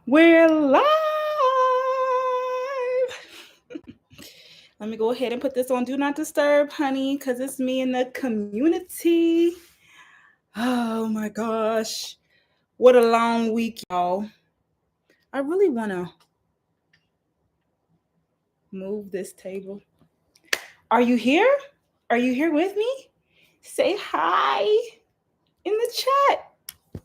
We're live. Let me go ahead and put this on Do Not Disturb, honey, because it's me and the community. Oh my gosh. What a long week, y'all. I really want to move this table. Are you here? Are you here with me? Say hi in the chat.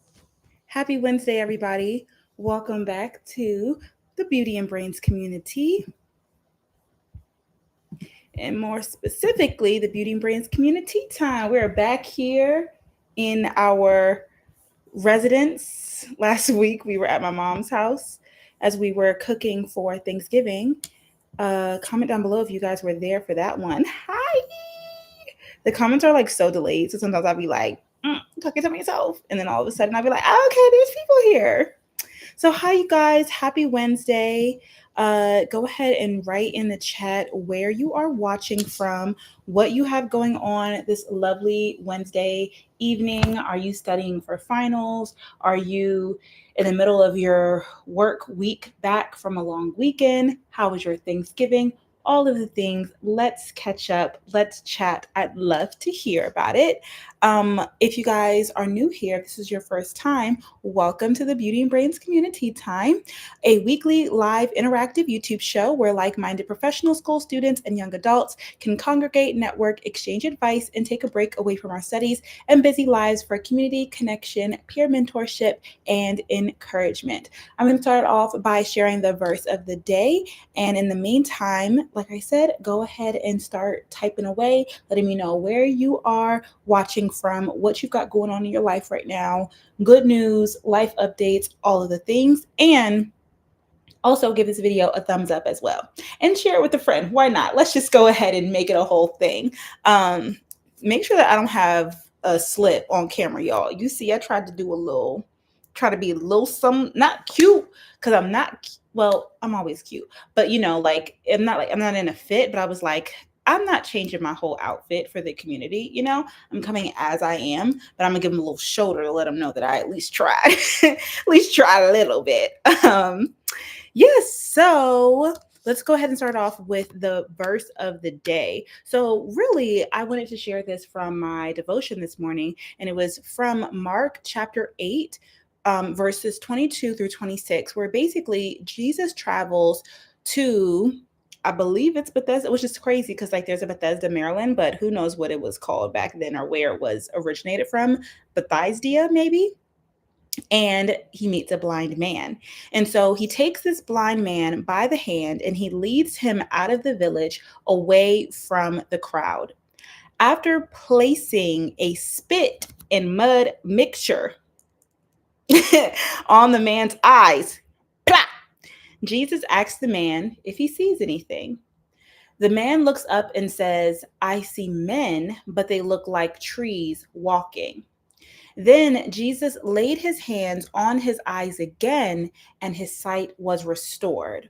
Happy Wednesday, everybody. Welcome back to the Beauty and Brains community. And more specifically, the Beauty and Brains community time. We're back here in our residence. Last week, we were at my mom's house as we were cooking for Thanksgiving. Comment down below if you guys were there for that one. Hi! The comments are like so delayed. So sometimes I'll be like, talking to myself. And then all of a sudden I'll be like, oh, okay, there's people here. So hi, you guys. Happy Wednesday. Go ahead and write in the chat where you are watching from, what you have going on this lovely Wednesday evening. Are you studying for finals? Are you in the middle of your work week back from a long weekend? How was your Thanksgiving? All of the things. Let's catch up. Let's chat. I'd love to hear about it. If you guys are new here, this is your first time, welcome to the Beauty and Brains Community Time, a weekly live interactive YouTube show where like-minded professional school students and young adults can congregate, network, exchange advice, and take a break away from our studies and busy lives for community, connection, peer mentorship, and encouragement. I'm going to start off by sharing the verse of the day. And in the meantime, like I said, go ahead and start typing away, letting me know where you are watching from, what you've got going on in your life right now, good news, life updates, all of the things. And also give this video a thumbs up as well. And share it with a friend. Why not? Let's just go ahead and make it a whole thing. Make sure that I don't have a slip on camera, y'all. You see, I tried to do try to be a little some, not cute, because I'm not, well, I'm always cute. But I'm not in a fit, but I was like, I'm not changing my whole outfit for the community. I'm coming as I am, but I'm gonna give them a little shoulder to let them know that I at least tried, at least tried a little bit. Yes, so let's go ahead and start off with the verse of the day. So really, I wanted to share this from my devotion this morning, and it was from Mark chapter 8, verses 22 through 26, where basically Jesus travels to, I believe it's Bethesda, which is crazy because there's a Bethesda, Maryland, but who knows what it was called back then or where it was originated from. Bethesda, maybe. And he meets a blind man. And so he takes this blind man by the hand and he leads him out of the village away from the crowd. After placing a spit and mud mixture on the man's eyes, Jesus asks the man if he sees anything. The man looks up and says, I see men, but they look like trees walking. Then Jesus laid his hands on his eyes again, and his sight was restored.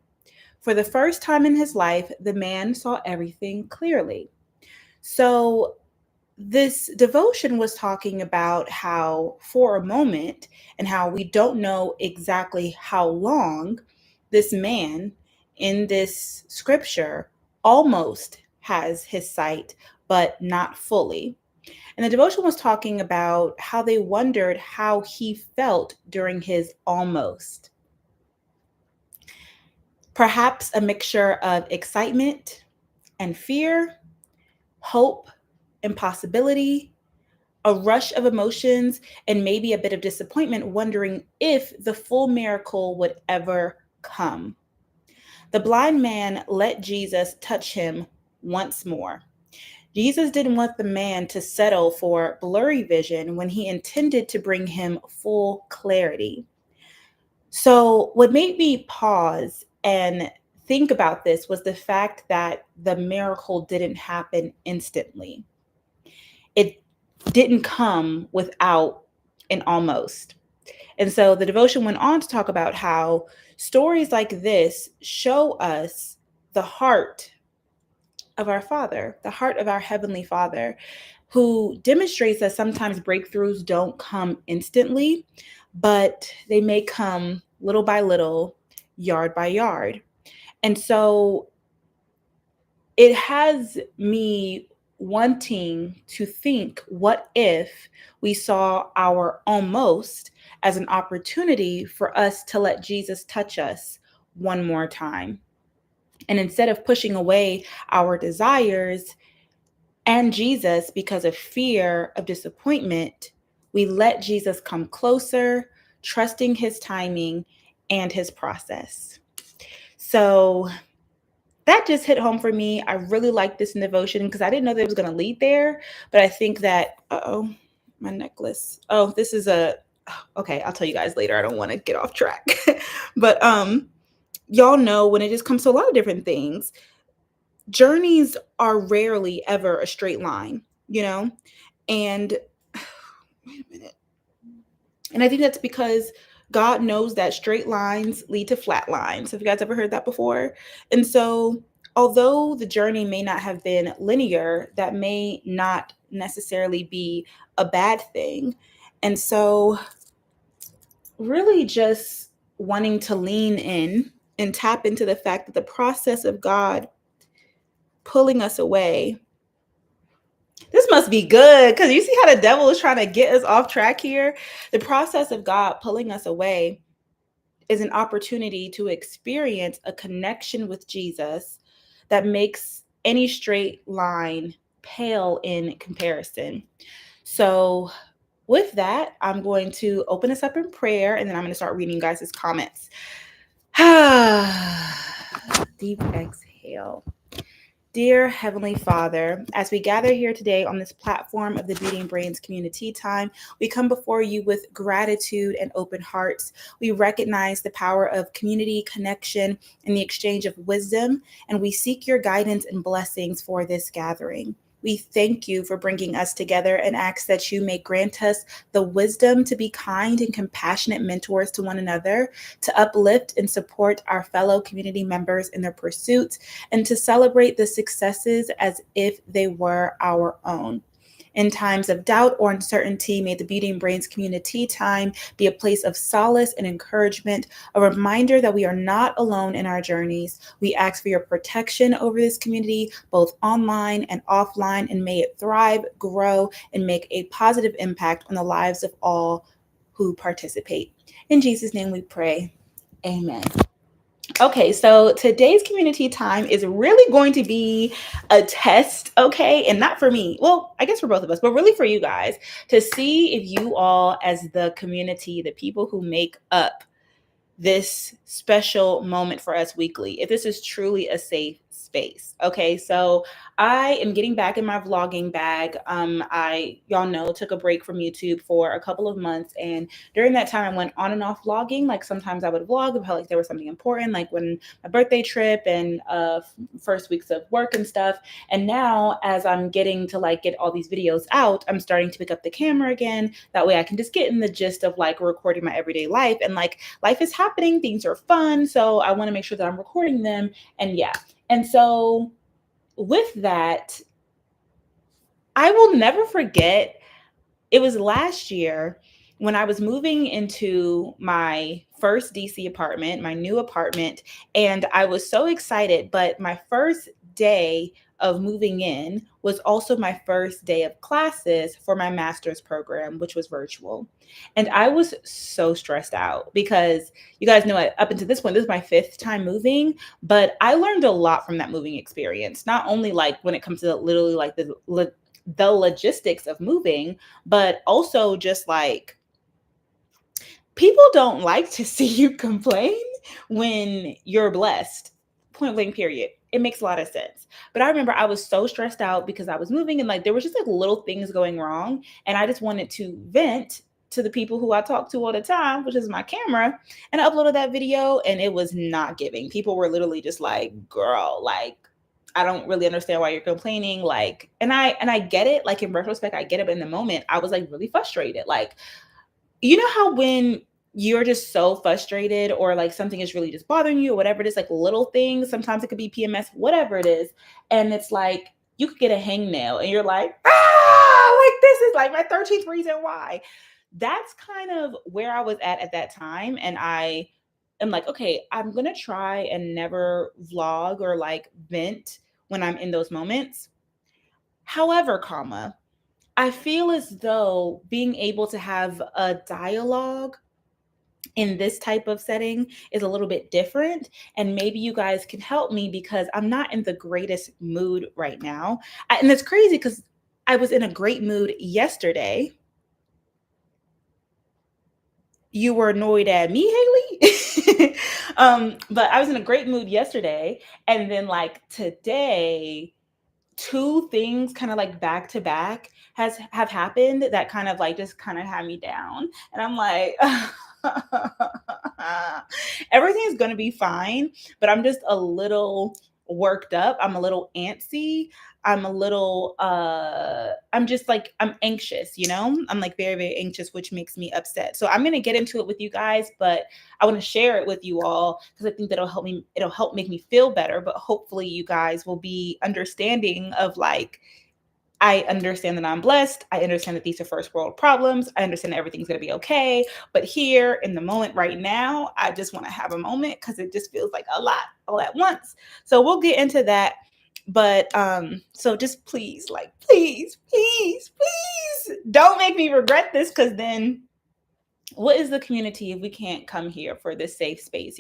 For the first time in his life, the man saw everything clearly. So, this devotion was talking about how, for a moment, and how we don't know exactly how long, this man in this scripture almost has his sight, but not fully. And the devotion was talking about how they wondered how he felt during his almost. Perhaps a mixture of excitement and fear, hope and possibility, a rush of emotions, and maybe a bit of disappointment, wondering if the full miracle would ever come. The blind man let Jesus touch him once more. Jesus didn't want the man to settle for blurry vision when he intended to bring him full clarity. So, what made me pause and think about this was the fact that the miracle didn't happen instantly. It didn't come without an almost. And so the devotion went on to talk about how stories like this show us the heart of our Father, the heart of our Heavenly Father, who demonstrates that sometimes breakthroughs don't come instantly, but they may come little by little, yard by yard. And so it has me wanting to think, what if we saw our almost as an opportunity for us to let Jesus touch us one more time? And instead of pushing away our desires and Jesus because of fear of disappointment, we let Jesus come closer, trusting his timing and his process. So that just hit home for me. I really like this devotion because I didn't know that it was going to lead there. But I think that, my necklace. Oh, this is okay, I'll tell you guys later. I don't want to get off track. But y'all know when it just comes to a lot of different things, journeys are rarely ever a straight line, And wait a minute. And I think that's because God knows that straight lines lead to flat lines. Have you guys ever heard that before? And so, although the journey may not have been linear, that may not necessarily be a bad thing. And so, really just wanting to lean in and tap into the fact that the process of God pulling us away. This must be good because you see how the devil is trying to get us off track here. The process of God pulling us away is an opportunity to experience a connection with Jesus that makes any straight line pale in comparison. So, with that, I'm going to open us up in prayer and then I'm going to start reading you guys' comments. Deep exhale. Dear Heavenly Father, as we gather here today on this platform of the Beauty and Brains CommuniTEA Time, we come before you with gratitude and open hearts. We recognize the power of community, connection, and the exchange of wisdom, and we seek your guidance and blessings for this gathering. We thank you for bringing us together and ask that you may grant us the wisdom to be kind and compassionate mentors to one another, to uplift and support our fellow community members in their pursuits, and to celebrate the successes as if they were our own. In times of doubt or uncertainty, may the Beauty and Brains CommuniTEA Time be a place of solace and encouragement, a reminder that we are not alone in our journeys. We ask for your protection over this community, both online and offline, and may it thrive, grow, and make a positive impact on the lives of all who participate. In Jesus' name we pray. Amen. Okay, so today's CommuniTEA Time is really going to be a test, okay? And not for me. Well, I guess for both of us, but really for you guys to see if you all, as the community, the people who make up this special moment for us weekly, if this is truly a safe space. Okay, so I am getting back in my vlogging bag. Y'all know, took a break from YouTube for a couple of months, and during that time I went on and off vlogging. Like sometimes I would vlog about like there was something important, like when my birthday trip and first weeks of work and stuff. And now as I'm getting to like get all these videos out, I'm starting to pick up the camera again. That way I can just get in the gist of like recording my everyday life, and like life is happening, things are fun, so I want to make sure that I'm recording them. And yeah, and so with that, I will never forget, it was last year when I was moving into my first DC apartment, my new apartment, and I was so excited, but my first day of moving in was also my first day of classes for my master's program, which was virtual. And I was so stressed out because you guys know up until this point, this is my fifth time moving, but I learned a lot from that moving experience. Not only like when it comes to literally like the logistics of moving, but also just like people don't like to see you complain when you're blessed. Point blank, period. It makes a lot of sense. But I remember I was so stressed out because I was moving and like there was just like little things going wrong. And I just wanted to vent to the people who I talk to all the time, which is my camera. And I uploaded that video and it was not giving. People were literally just like, girl, like, I don't really understand why you're complaining. Like, and I get it. Like in retrospect, I get it. But in the moment, I was like really frustrated. Like, you know how when you're just so frustrated or like something is really just bothering you or whatever it is, like little things, sometimes it could be PMS, whatever it is. And it's like, you could get a hangnail and you're like, like this is like my 13th reason why. That's kind of where I was at that time. And I am like, okay, I'm going to try and never vlog or like vent when I'm in those moments. However, I feel as though being able to have a dialogue in this type of setting is a little bit different. And maybe you guys can help me because I'm not in the greatest mood right now. And it's crazy because I was in a great mood yesterday. You were annoyed at me, Haley? But I was in a great mood yesterday. And then, like, today, two things kind of like back to back have happened that kind of like just kind of had me down, and I'm like everything's gonna be fine, but I'm just a little worked up, I'm a little antsy, I'm a little I'm just like I'm anxious, I'm like very very anxious, which makes me upset. So I'm going to get into it with you guys, but I want to share it with you all because I think it'll help make me feel better, but hopefully you guys will be understanding of like I understand that I'm blessed. I understand that these are first world problems. I understand that everything's going to be okay. But here in the moment right now, I just want to have a moment because it just feels like a lot all at once. So we'll get into that. But so just please, like, please, please, please don't make me regret this, because then what is the community if we can't come here for this safe space,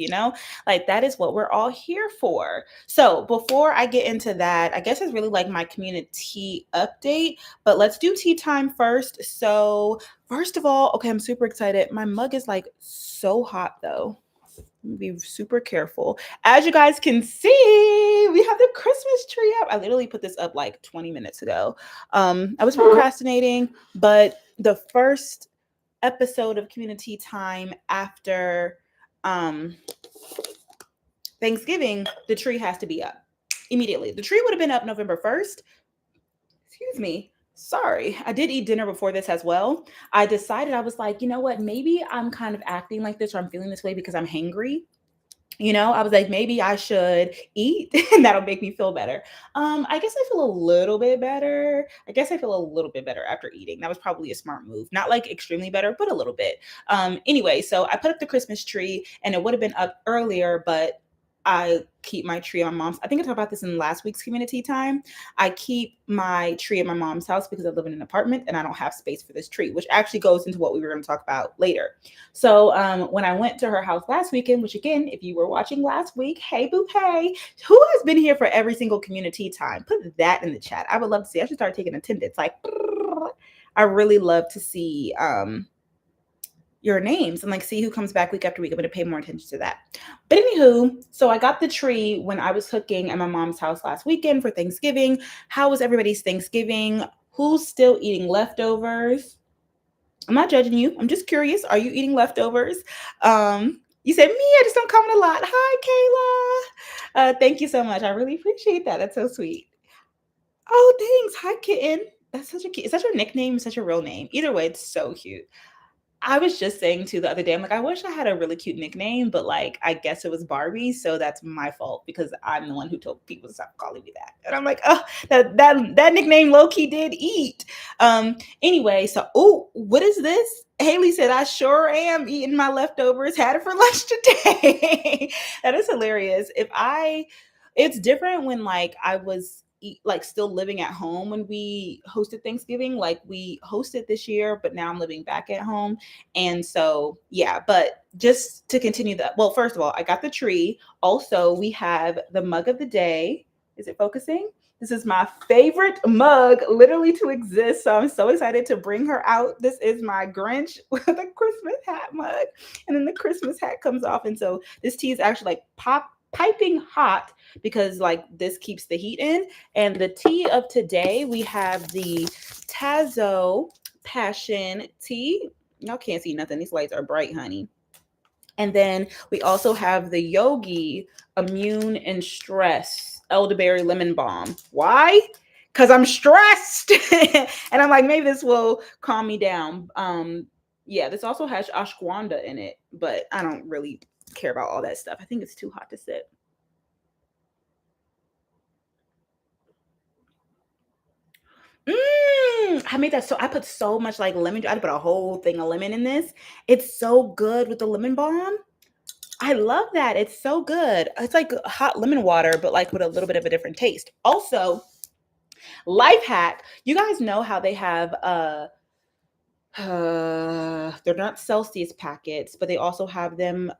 like that is what we're all here for. So before I get into that, I guess it's really like my community update, but let's do tea time first. So first of all, okay, I'm super excited. My mug is like so hot though. Be super careful. As you guys can see, we have the Christmas tree up. I literally put this up like 20 minutes ago. I was procrastinating, but the first episode of community time after Thanksgiving, the tree has to be up immediately. The tree would have been up November 1st. Excuse me. Sorry, I did eat dinner before this as well. I decided, I was like, you know what? Maybe I'm kind of acting like this or I'm feeling this way because I'm hangry. I was like, maybe I should eat and that'll make me feel better. I guess I feel a little bit better. After eating. That was probably a smart move. Not like extremely better, but a little bit. Anyway, so I put up the Christmas tree and it would have been up earlier, but I keep my tree on mom's. I think I talked about this in last week's community time. I keep my tree at my mom's house because I live in an apartment and I don't have space for this tree, which actually goes into what we were going to talk about later. So when I went to her house last weekend, which again, if you were watching last week, hey boo, hey, who has been here for every single community time? Put that in the chat. I would love to see. I should start taking attendance. Like, I really love to see your names and like see who comes back week after week. I'm going to pay more attention to that. But anywho, so I got the tree when I was cooking at my mom's house last weekend for Thanksgiving. How was everybody's Thanksgiving? Who's still eating leftovers? I'm not judging you. I'm just curious. Are you eating leftovers? You said, me, I just don't comment a lot. Hi, Kayla. Thank you so much. I really appreciate that. That's so sweet. Oh, thanks. Hi, kitten. That's such a cute. Is that your nickname? Such a real name? Either way, it's so cute. I was just saying too the other day, I'm like, I wish I had a really cute nickname, but like, I guess it was Barbie. So that's my fault because I'm the one who told people to stop calling me that. And I'm like, oh, that nickname low key did eat. Anyway, so, oh, what is this? Haley said, I sure am eating my leftovers. Had it for lunch today. That is hilarious. It's different when like I was like still living at home when we hosted Thanksgiving. Like we hosted this year, but now I'm living back at home. And so, yeah, but just to continue that. Well, first of all, I got the tree. Also, we have the mug of the day. Is it focusing? This is my favorite mug literally to exist. So I'm so excited to bring her out. This is my Grinch with a Christmas hat mug. And then the Christmas hat comes off. And so this tea is actually like piping hot because like this keeps the heat in. And the tea of today, we have the Tazo Passion Tea. Y'all can't see nothing. These lights are bright, honey. And then we also have the Yogi Immune and Stress Elderberry Lemon Balm. Why? Because I'm stressed. And I'm like, maybe this will calm me down. Yeah, this also has ashwagandha in it, but I don't really care about all that stuff. I think it's too hot to sip. I made that so I put so much like lemon. I put a whole thing of lemon in this. It's so good with the lemon balm. I love that. It's so good. It's like hot lemon water, but like with a little bit of a different taste. Also, life hack. You guys know how they have they're not Celsius packets, but they also have them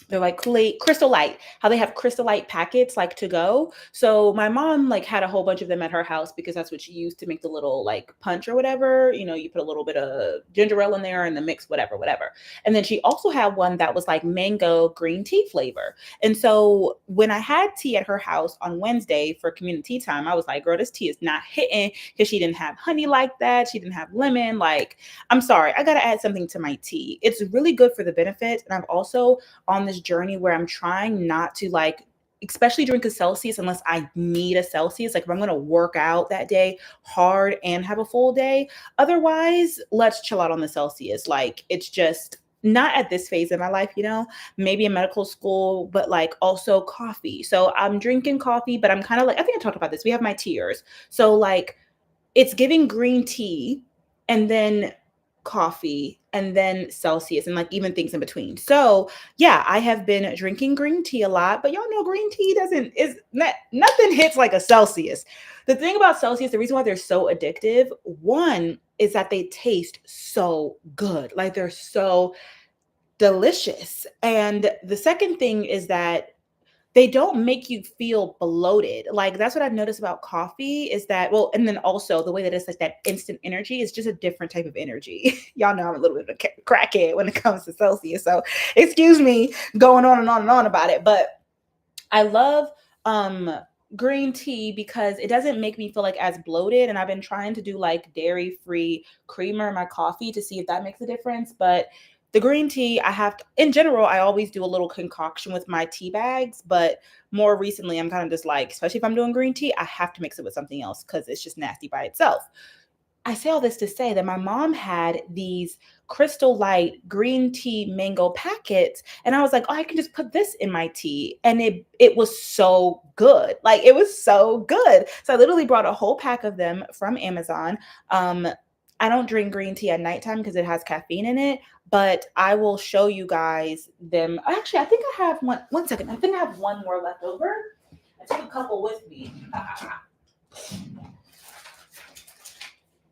they're like Kool-Aid, Crystal Light, how they have Crystal Light packets like to go. So my mom like had a whole bunch of them at her house because that's what she used to make the little like punch or whatever. You know, you put a little bit of ginger ale in there and the mix, whatever. And then she also had one that was like mango green tea flavor. And so when I had tea at her house on Wednesday for community time, I was like, girl, this tea is not hitting because she didn't have honey like that. She didn't have lemon. Like, I'm sorry, I got to add something to my tea. It's really good for the benefits. And I'm also on this journey where I'm trying not to like, especially drink a Celsius unless I need a Celsius. Like if I'm going to work out that day hard and have a full day, otherwise let's chill out on the Celsius. Like it's just not at this phase in my life, you know, maybe in medical school, but like also coffee. So I'm drinking coffee, but I'm kind of like, I think I talked about this. We have my tiers. So like it's giving green tea and then coffee and then Celsius and like even things in between. So yeah, I have been drinking green tea a lot, but y'all know green tea nothing hits like a Celsius. The thing about Celsius, the reason why they're so addictive, one is that they taste so good. Like they're so delicious. And the second thing is that they don't make you feel bloated. Like that's what I've noticed about coffee is that, well, and then also the way that it's like that instant energy is just a different type of energy. Y'all know I'm a little bit of a crackhead when it comes to Celsius. So excuse me going on and on and on about it. But I love green tea because it doesn't make me feel like as bloated. And I've been trying to do like dairy-free creamer in my coffee to see if that makes a difference. But the green tea, I have to, in general, I always do a little concoction with my tea bags, but more recently, I'm kind of just like, especially if I'm doing green tea, I have to mix it with something else because it's just nasty by itself. I say all this to say that my mom had these Crystal Light green tea mango packets, and I was like, oh, I can just put this in my tea, and it was so good. Like it was so good. So I literally brought a whole pack of them from Amazon. I don't drink green tea at nighttime because it has caffeine in it, but I will show you guys them. Actually, I think I have one second. I think I have one more left over. I took a couple with me.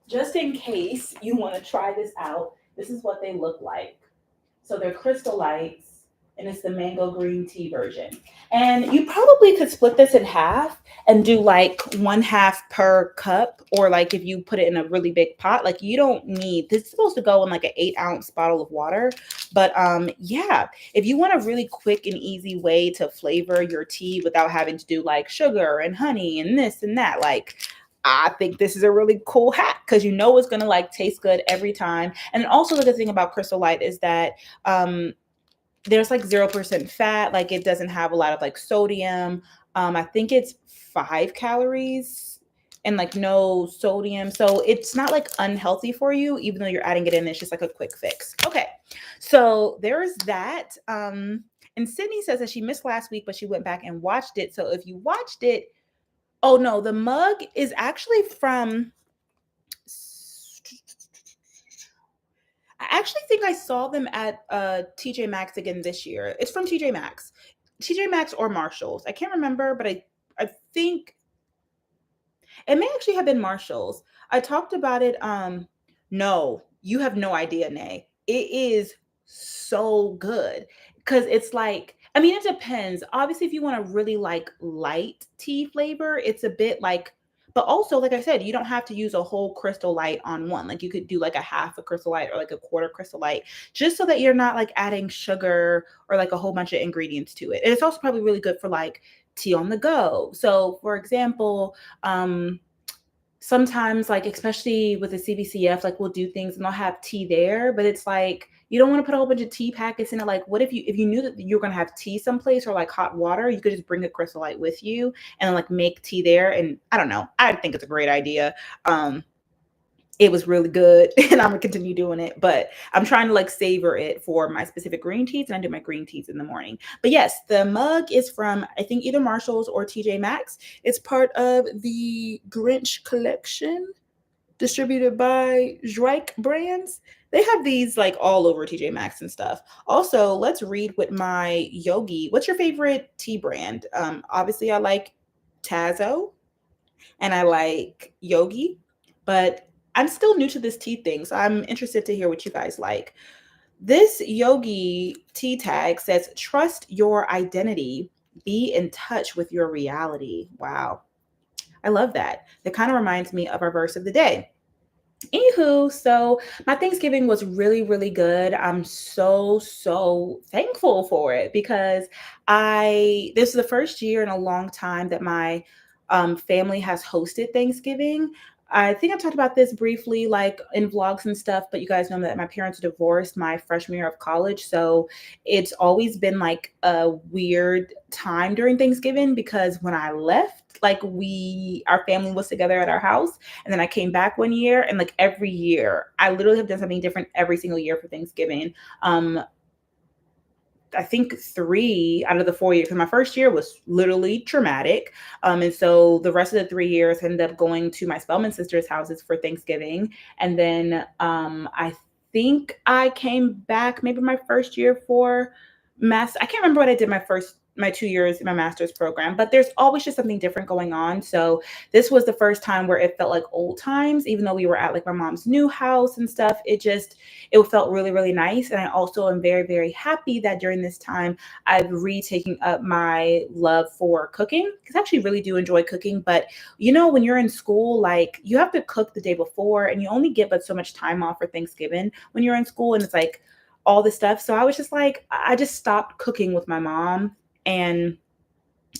Just in case you want to try this out, this is what they look like. So they're Crystal Lights, and it's the mango green tea version. And you probably could split this in half and do like 1/2 per cup, or like if you put it in a really big pot, like you don't need this is supposed to go in like an 8-ounce bottle of water. But yeah, if you want a really quick and easy way to flavor your tea without having to do like sugar and honey and this and that, like I think this is a really cool hack because you know it's gonna like taste good every time. And also the good thing about Crystal Light is that there's like 0% fat, like it doesn't have a lot of like sodium. I think it's 5 calories and like no sodium. So it's not like unhealthy for you, even though you're adding it in. It's just like a quick fix. Okay, so there's that. And Sydney says that she missed last week, but she went back and watched it. So if you watched it, oh no, the mug is actually from. I actually think I saw them at TJ Maxx again this year. It's from TJ Maxx. TJ Maxx or Marshalls. I can't remember, but I think it may actually have been Marshalls. I talked about it. No, you have no idea, Nay. It is so good because it's like, I mean, it depends. Obviously, if you want a really like light tea flavor, it's a bit like, but also, like I said, you don't have to use a whole Crystal Light on one. Like you could do like a half a Crystal Light or like a quarter Crystal Light, just so that you're not like adding sugar or like a whole bunch of ingredients to it. And it's also probably really good for like tea on the go. So, for example, sometimes like especially with the CBCF, like we'll do things and they'll have tea there, but it's like you don't want to put a whole bunch of tea packets in it. Like what if you knew that you're gonna have tea someplace or like hot water, you could just bring a Crystal Light with you and like make tea there. And I don't know, I think it's a great idea. It was really good and I'm gonna continue doing it, but I'm trying to like savor it for my specific green teas, and I do my green teas in the morning. But yes, the mug is from I think either Marshalls or TJ Maxx. It's part of the Grinch collection. distributed by Drake Brands. They have these like all over TJ Maxx and stuff. Also, let's read with my Yogi. What's your favorite tea brand? Obviously, I like Tazo and I like Yogi, but I'm still new to this tea thing, so I'm interested to hear what you guys like. This Yogi tea tag says, "Trust your identity, be in touch with your reality." Wow, I love that. That kind of reminds me of our verse of the day. Anywho, so my Thanksgiving was really, really good. I'm so thankful for it because this is the first year in a long time that my family has hosted Thanksgiving. I think I've talked about this briefly, like in vlogs and stuff, but you guys know that my parents divorced my freshman year of college. So it's always been like a weird time during Thanksgiving because when I left, like our family was together at our house. And then I came back one year, and like every year, I literally have done something different every single year for Thanksgiving. I think 3 out of the 4 years. Because my first year was literally traumatic. And so the rest of the 3 years I ended up going to my Spelman sisters' houses for Thanksgiving. And then I think I came back maybe my first year for master. I can't remember what I did my 2 years in my master's program, but there's always just something different going on. So this was the first time where it felt like old times, even though we were at like my mom's new house and stuff. It felt really, really nice. And I also am very, very happy that during this time, I've retaken up my love for cooking because I actually really do enjoy cooking. But when you're in school, like you have to cook the day before and you only get but so much time off for Thanksgiving when you're in school. And it's like all this stuff. So I was just like, I just stopped cooking with my mom. And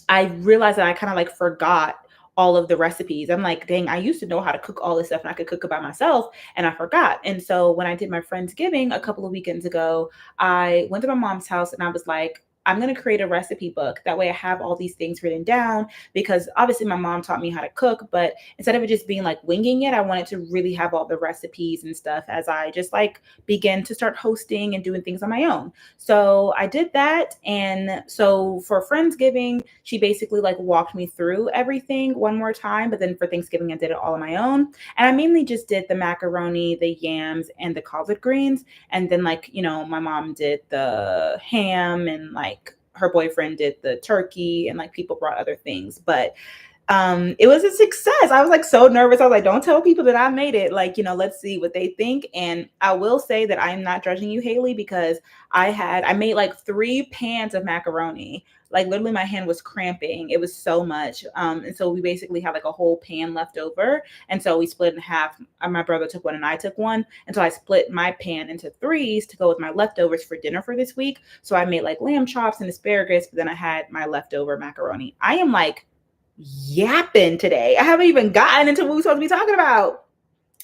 I realized that I kind of like forgot all of the recipes. I'm like, dang, I used to know how to cook all this stuff and I could cook it by myself and I forgot. And so when I did my Friendsgiving a couple of weekends ago, I went to my mom's house and I was like, I'm going to create a recipe book. That way I have all these things written down because obviously my mom taught me how to cook, but instead of it just being like winging it, I wanted to really have all the recipes and stuff as I just like begin to start hosting and doing things on my own. So I did that. And so for Friendsgiving, she basically like walked me through everything one more time. But then for Thanksgiving, I did it all on my own. And I mainly just did the macaroni, the yams, and the collard greens. And then like, my mom did the ham and like her boyfriend did the turkey and like people brought other things. But it was a success. I was like so nervous. I was like, don't tell people that I made it. Like, let's see what they think. And I will say that I'm not judging you, Haley, because I made like 3 pans of macaroni. Like literally my hand was cramping. It was so much. And so we basically had like a whole pan left over. And so we split in half. My brother took one and I took one. And so I split my pan into 3s to go with my leftovers for dinner for this week. So I made like lamb chops and asparagus, but then I had my leftover macaroni. I am like yapping today. I haven't even gotten into what we're supposed to be talking about.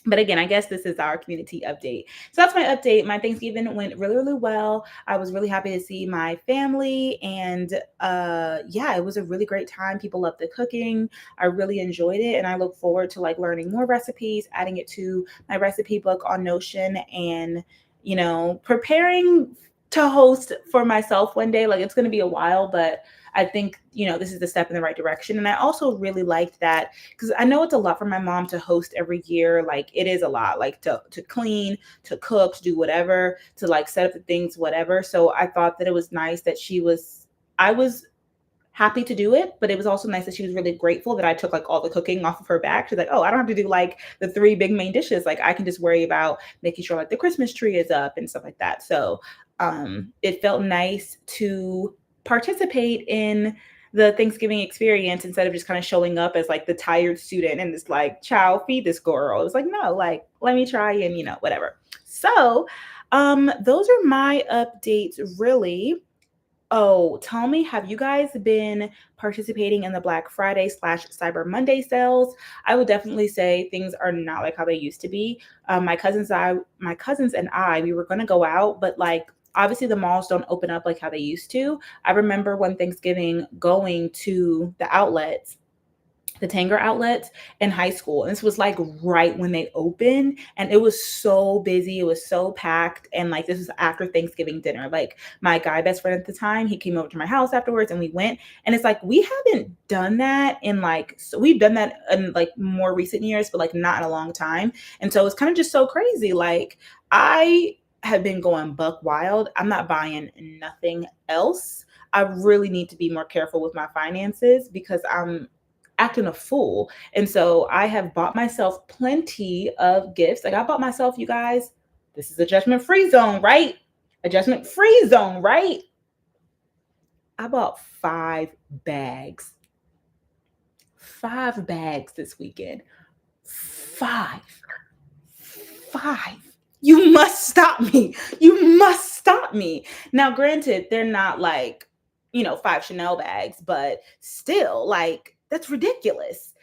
But again, I guess this is our community update. So that's my update. My Thanksgiving went really, really well. I was really happy to see my family. And yeah, it was a really great time. People loved the cooking. I really enjoyed it. And I look forward to like learning more recipes, adding it to my recipe book on Notion and, preparing to host for myself one day. Like it's going to be a while, but I think, this is the step in the right direction. And I also really liked that because I know it's a lot for my mom to host every year. Like it is a lot, like to clean, to cook, to do whatever, to like set up the things, whatever. So I thought that it was nice that I was happy to do it, but it was also nice that she was really grateful that I took like all the cooking off of her back. She's like, oh, I don't have to do like the 3 big main dishes. Like I can just worry about making sure like the Christmas tree is up and stuff like that. So it felt nice to participate in the Thanksgiving experience instead of just kind of showing up as like the tired student and it's like, child, feed this girl. It's like, no, like, let me try and, whatever. So those are my updates really. Oh, tell me, have you guys been participating in the Black Friday / Cyber Monday sales? I would definitely say things are not like how they used to be. My cousins and I, we were going to go out, but like obviously the malls don't open up like how they used to. I remember one Thanksgiving going to the outlets the Tanger outlets in high school. And this was like right when they opened, and it was so busy. It was so packed. And like, this was after Thanksgiving dinner. Like, my guy best friend at the time, he came over to my house afterwards and we went. And it's like, we haven't done that in like, so we've done that in like more recent years, but like not in a long time. And so it's kind of just so crazy. Like, I have been going buck wild. I'm not buying nothing else. I really need to be more careful with my finances because I'm acting a fool. And so I have bought myself plenty of gifts. Like, I bought myself, you guys, this is a judgment free zone, right? A judgment free zone, right? I bought 5 bags. 5 bags this weekend. 5. You must stop me. You must stop me. Now, granted, they're not like, 5 Chanel bags, but still, like, that's ridiculous.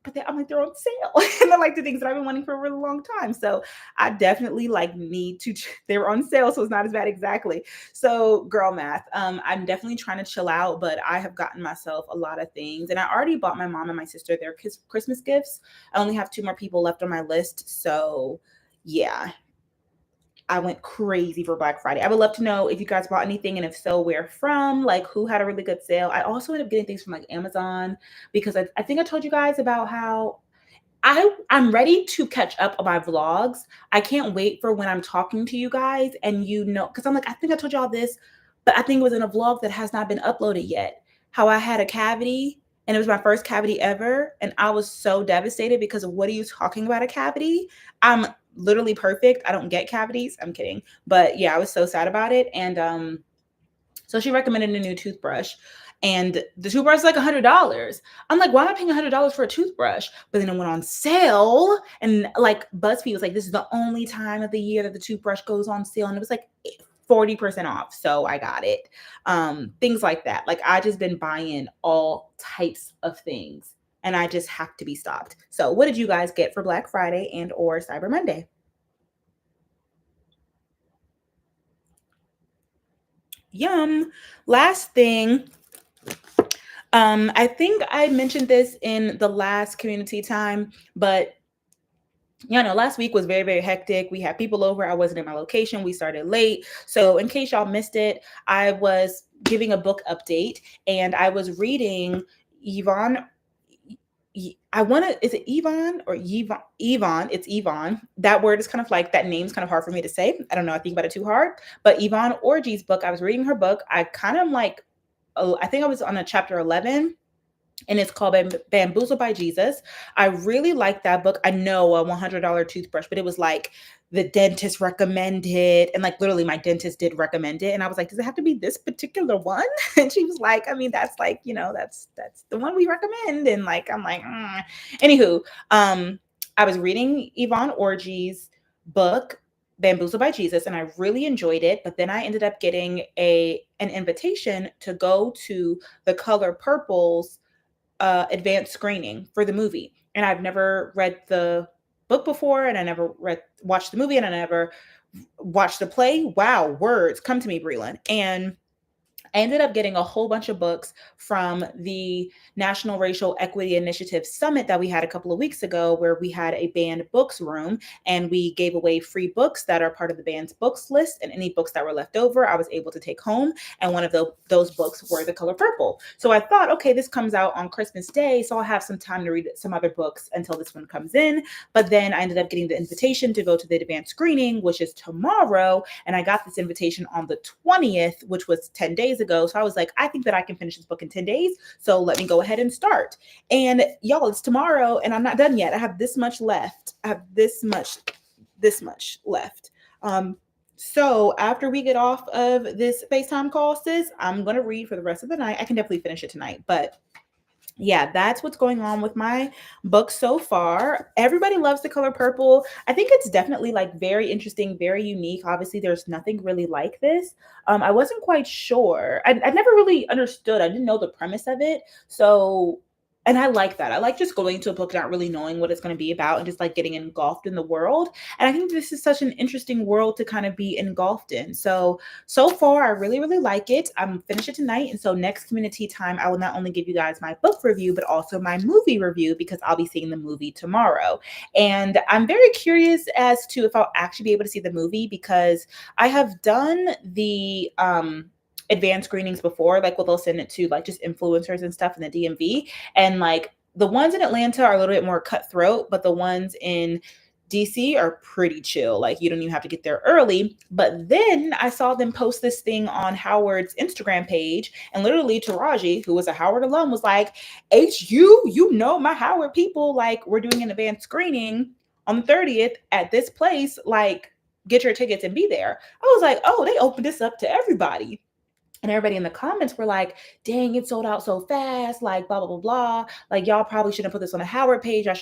But I'm like, they're on sale. And they're like the things that I've been wanting for a really long time. So I definitely like need to, they were on sale. So it's not as bad exactly. So girl math, I'm definitely trying to chill out, but I have gotten myself a lot of things. And I already bought my mom and my sister their Christmas gifts. I only have 2 more people left on my list. So yeah, I went crazy for Black Friday. I would love to know if you guys bought anything, and if so, where from, like who had a really good sale. I also ended up getting things from like Amazon because I think I told you guys about how I'm ready to catch up on my vlogs. I can't wait for when I'm talking to you guys and because I'm like, I think I told y'all this, but I think it was in a vlog that has not been uploaded yet. How I had a cavity and it was my first cavity ever. And I was so devastated because of what are you talking about, a cavity? I'm literally perfect. I don't get cavities. I'm kidding. But yeah, I was so sad about it. And so she recommended a new toothbrush. And the toothbrush is like $100. I'm like, why am I paying $100 for a toothbrush? But then it went on sale. And like BuzzFeed was like, this is the only time of the year that the toothbrush goes on sale. And it was like 40% off. So I got it. Things like that. Like, I just been buying all types of things and I just have to be stopped. So what did you guys get for Black Friday and or Cyber Monday? Yum. Last thing, I think I mentioned this in the last community time, but last week was very, very hectic. We had people over. I wasn't in my location. We started late. So in case y'all missed it, I was giving a book update and I was reading Yvonne. Is it Yvonne or Yvonne? Yvonne, it's Yvonne. That word is kind of like, that name's kind of hard for me to say. I don't know. I think about it too hard. But Yvonne Orji's book, I was reading her book. I kind of like, I think I was on a chapter 11. And it's called Bamboozled by Jesus. I really like that book. I know a $100 toothbrush, but it was like the dentist recommended, and like literally my dentist did recommend it. And I was like, does it have to be this particular one? And she was like, I mean, that's like, that's the one we recommend. And like, I'm like, Anywho, I was reading Yvonne Orji's book, Bamboozled by Jesus, and I really enjoyed it. But then I ended up getting an invitation to go to the Color Purple's advanced screening for the movie. And I've never read the book before, and I never watched the movie, and I never watched the play. Wow, words come to me, Brelynn. And I ended up getting a whole bunch of books from the National Racial Equity Initiative Summit that we had a couple of weeks ago, where we had a banned books room and we gave away free books that are part of the band's books list. And any books that were left over, I was able to take home. And one of those books were The Color Purple. So I thought, okay, this comes out on Christmas Day, so I'll have some time to read some other books until this one comes in. But then I ended up getting the invitation to go to the advanced screening, which is tomorrow. And I got this invitation on the 20th, which was 10 days ago. So I was like, I think that I can finish this book in 10 days. So let me go ahead and start. And y'all, it's tomorrow and I'm not done yet. I have this much left. I have this much left. So after we get off of this FaceTime call, sis, I'm going to read for the rest of the night. I can definitely finish it tonight, but yeah, that's what's going on with my book so far. Everybody loves The Color Purple. I think it's definitely like very interesting, very unique. Obviously, there's nothing really like this. I wasn't quite sure. I never really understood. I didn't know the premise of it. So And I like that. I like just going to a book, not really knowing what it's going to be about and just like getting engulfed in the world. And I think this is such an interesting world to kind of be engulfed in. So far, I really, really like it. I'm finished it tonight. And so next CommuniTEA time, I will not only give you guys my book review, but also my movie review because I'll be seeing the movie tomorrow. And I'm very curious as to if I'll actually be able to see the movie because I have done the advanced screenings before, like, well, they'll send it to like just influencers and stuff in the DMV. And like the ones in Atlanta are a little bit more cutthroat, but the ones in DC are pretty chill. Like you don't even have to get there early. But then I saw them post this thing on Howard's Instagram page, and literally Taraji, who was a Howard alum, was like, "HU, you know my Howard people, like we're doing an advanced screening on the 30th at this place. Like, get your tickets and be there." I was like, "Oh, they opened this up to everybody." And everybody in the comments were like, "Dang, it sold out so fast, like blah, blah, blah, blah. Like y'all probably shouldn't put this on a Howard page. Y'all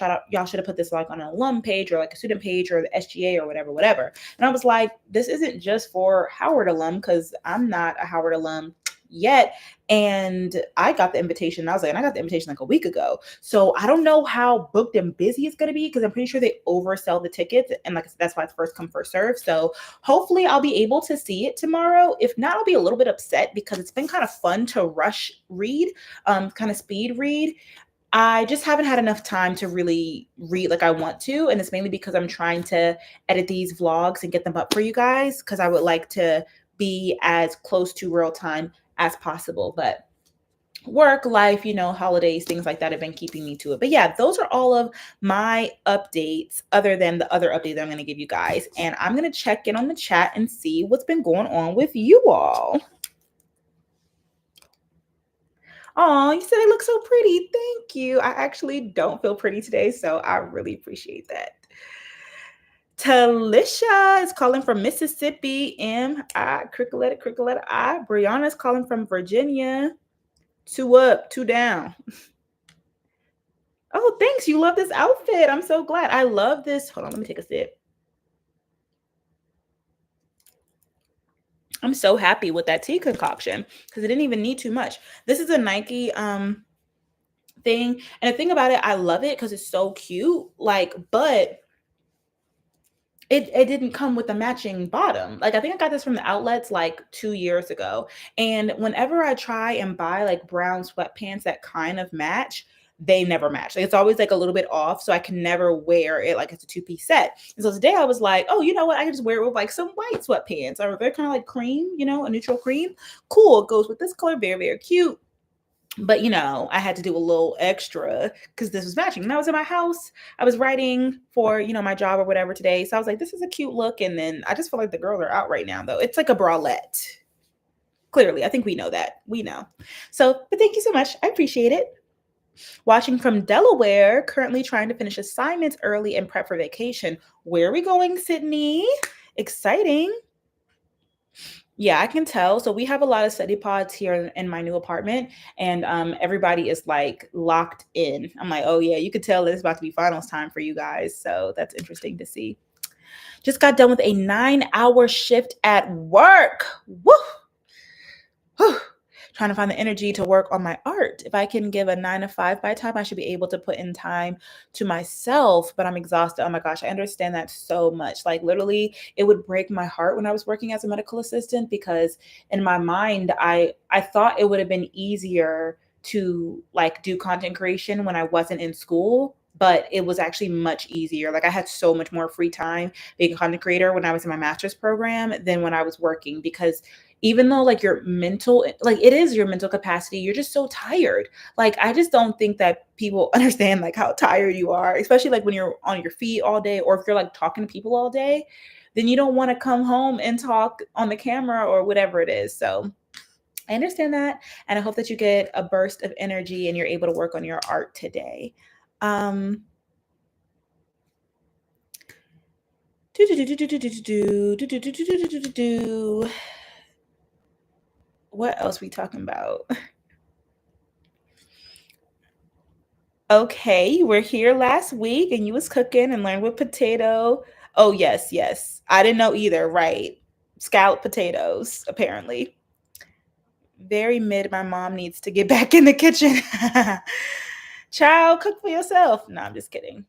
should have put this like on an alum page or like a student page or the SGA or whatever, whatever." And I was like, this isn't just for Howard alum because I'm not a Howard alum yet. And I got the invitation. I got the invitation like a week ago. So I don't know how booked and busy it's going to be because I'm pretty sure they oversell the tickets. And like I said, that's why it's first come, first serve. So hopefully I'll be able to see it tomorrow. If not, I'll be a little bit upset because it's been kind of fun to rush read, kind of speed read. I just haven't had enough time to really read like I want to. And it's mainly because I'm trying to edit these vlogs and get them up for you guys because I would like to be as close to real time as possible. But work, life, holidays, things like that have been keeping me to it. But yeah, those are all of my updates other than the other update that I'm going to give you guys. And I'm going to check in on the chat and see what's been going on with you all. Oh, you said I look so pretty. Thank you. I actually don't feel pretty today, so I really appreciate that. Talisha is calling from Mississippi. M.I. Cricket I. Brianna is calling from Virginia. 2 up, 2 down. Oh, thanks. You love this outfit. I'm so glad. I love this. Hold on, let me take a sip. I'm so happy with that tea concoction because it didn't even need too much. This is a Nike thing. And the thing about it, I love it because it's so cute. Like, but it didn't come with a matching bottom. Like I think I got this from the outlets like 2 years ago. And whenever I try and buy like brown sweatpants that kind of match, they never match. Like, it's always like a little bit off. So I can never wear it like it's a 2-piece set. And so today I was like, oh, you know what? I can just wear it with like some white sweatpants or they're kind of like cream, a neutral cream. Cool. It goes with this color. Very, very cute. But, I had to do a little extra because this was matching. And I was in my house. I was writing for, my job or whatever today. So I was like, this is a cute look. And then I just feel like the girls are out right now, though. It's like a bralette. Clearly, I think we know that. We know. So, but thank you so much. I appreciate it. Watching from Delaware, currently trying to finish assignments early and prep for vacation. Where are we going, Sydney? Exciting. Yeah, I can tell. So we have a lot of study pods here in my new apartment, and everybody is like locked in. I'm like, oh yeah, you could tell it's about to be finals time for you guys. So that's interesting to see. Just got done with a 9-hour shift at work. Woo! Whew. Trying to find the energy to work on my art. If I can give a 9 to 5 by time, I should be able to put in time to myself, but I'm exhausted. Oh my gosh, I understand that so much. Like literally, it would break my heart when I was working as a medical assistant because in my mind, I thought it would have been easier to like do content creation when I wasn't in school, but it was actually much easier. Like I had so much more free time being a content creator when I was in my master's program than when I was working because even though like your mental, like it is your mental capacity, you're just so tired. Like, I just don't think that people understand like how tired you are, especially like when you're on your feet all day, or if you're like talking to people all day, then you don't want to come home and talk on the camera or whatever it is. So I understand that. And I hope that you get a burst of energy and you're able to work on your art today. What else we talking about? Okay, you were here last week and you was cooking and learned with potato. Oh, yes. I didn't know either, right? Scalloped potatoes, apparently. Very mid. My mom needs to get back in the kitchen. Child, cook for yourself. No, I'm just kidding.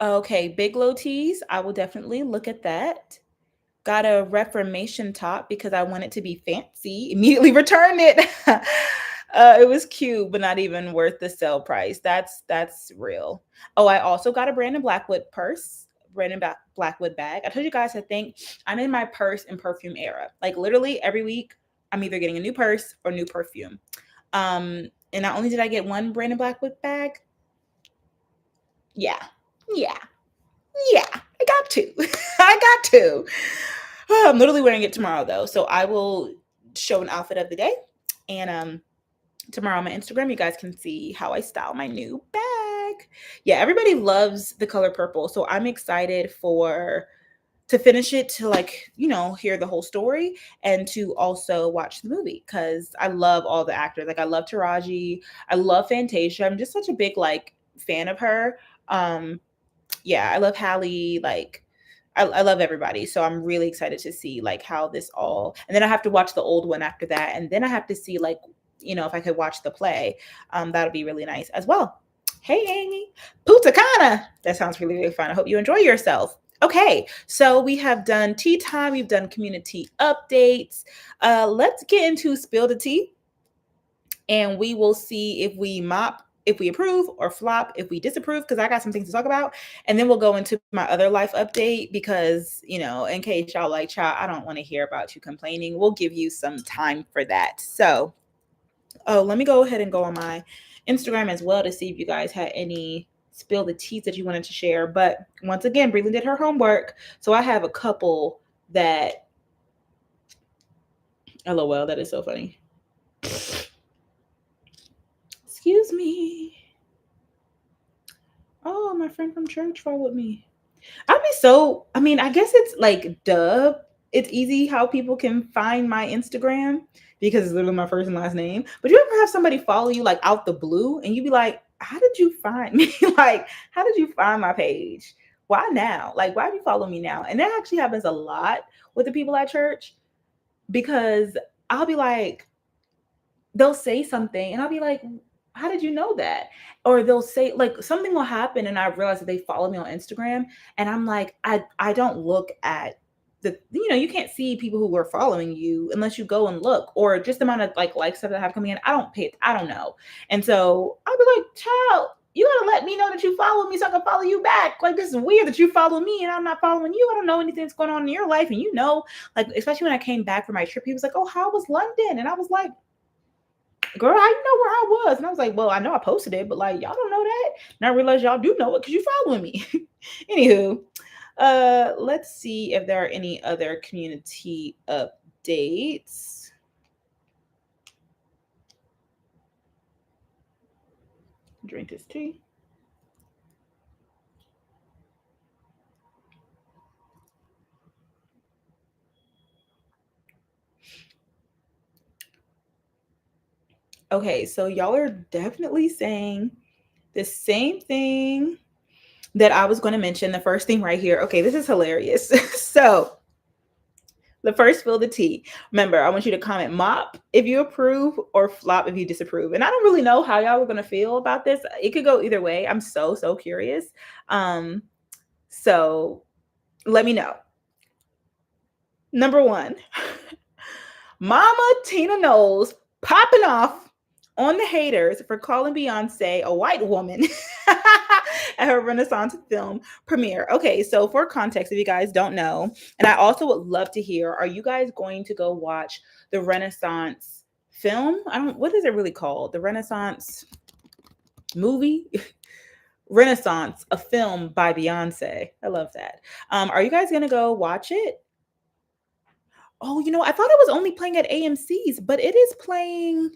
Okay, Big Low Tees. I will definitely look at that. Got a Reformation top because I wanted to be fancy. Immediately returned it. It was cute, but not even worth the sale price. That's real. Oh, I also got a Brandon Blackwood purse, Brandon Blackwood bag. I told you guys, I think I'm in my purse and perfume era. Like literally every week, I'm either getting a new purse or new perfume. And not only did I get one Brandon Blackwood bag, yeah, yeah, yeah, I got to. I got to. I'm literally wearing it tomorrow though. So I will show an outfit of the day. And tomorrow on my Instagram, you guys can see how I style my new bag. Yeah, everybody loves the color purple. So I'm excited to finish it, to like, hear the whole story and to also watch the movie because I love all the actors. Like I love Taraji. I love Fantasia. I'm just such a big like fan of her. Yeah, I love Hallie. Like, I love everybody. So I'm really excited to see like how this all, and then I have to watch the old one after that. And then I have to see like, if I could watch the play, that'll be really nice as well. Hey, Amy. Punta Cana. That sounds really, really fun. I hope you enjoy yourself. Okay, so we have done tea time. We've done community updates. Let's get into spill the tea, and we will see if we mop, if we approve, or flop if we disapprove, because I got some things to talk about. And then we'll go into my other life update because, in case y'all like, child, I don't want to hear about you complaining. We'll give you some time for that. So, let me go ahead and go on my Instagram as well to see if you guys had any spill the teas that you wanted to share. But once again, Brelynn did her homework. So I have a couple that, LOL, that is so funny. Excuse me. Oh, my friend from church followed me. I guess it's like it's easy how people can find my Instagram because it's literally my first and last name. But you ever have somebody follow you like out the blue and you be like, how did you find me? Like, how did you find my page? Why now? Like, why do you follow me now? And that actually happens a lot with the people at church because I'll be like, they'll say something and I'll be like, how did you know that? Or they'll say like something will happen and I realize that they follow me on Instagram and I'm like, I don't look at you can't see people who are following you unless you go and look, or just the amount of like likes that have coming in. I don't know. And so I'll be like, child, you gotta let me know that you follow me so I can follow you back. Like, this is weird that you follow me and I'm not following you. I don't know anything that's going on in your life. And like, especially when I came back from my trip, he was like, oh, how was London? And I was like, girl, how you know where I was? And I was like, well, I know I posted it, but like, y'all don't know that. And I realized y'all do know it because you following me. Anywho, let's see if there are any other community updates. Drink this tea. Okay, so y'all are definitely saying the same thing that I was going to mention. The first thing right here. Okay, this is hilarious. So the first spill the tea. Remember, I want you to comment mop if you approve or flop if you disapprove. And I don't really know how y'all were going to feel about this. It could go either way. I'm so curious. So let me know. Number one, Mama Tina Knowles popping off on the haters for calling Beyonce a white woman at her Renaissance film premiere. Okay, so for context, if you guys don't know, and I also would love to hear, are you guys going to go watch the Renaissance film? What is it really called? The Renaissance movie? Renaissance, a film by Beyonce. I love that. Are you guys going to go watch it? Oh, I thought it was only playing at AMC's, but it is playing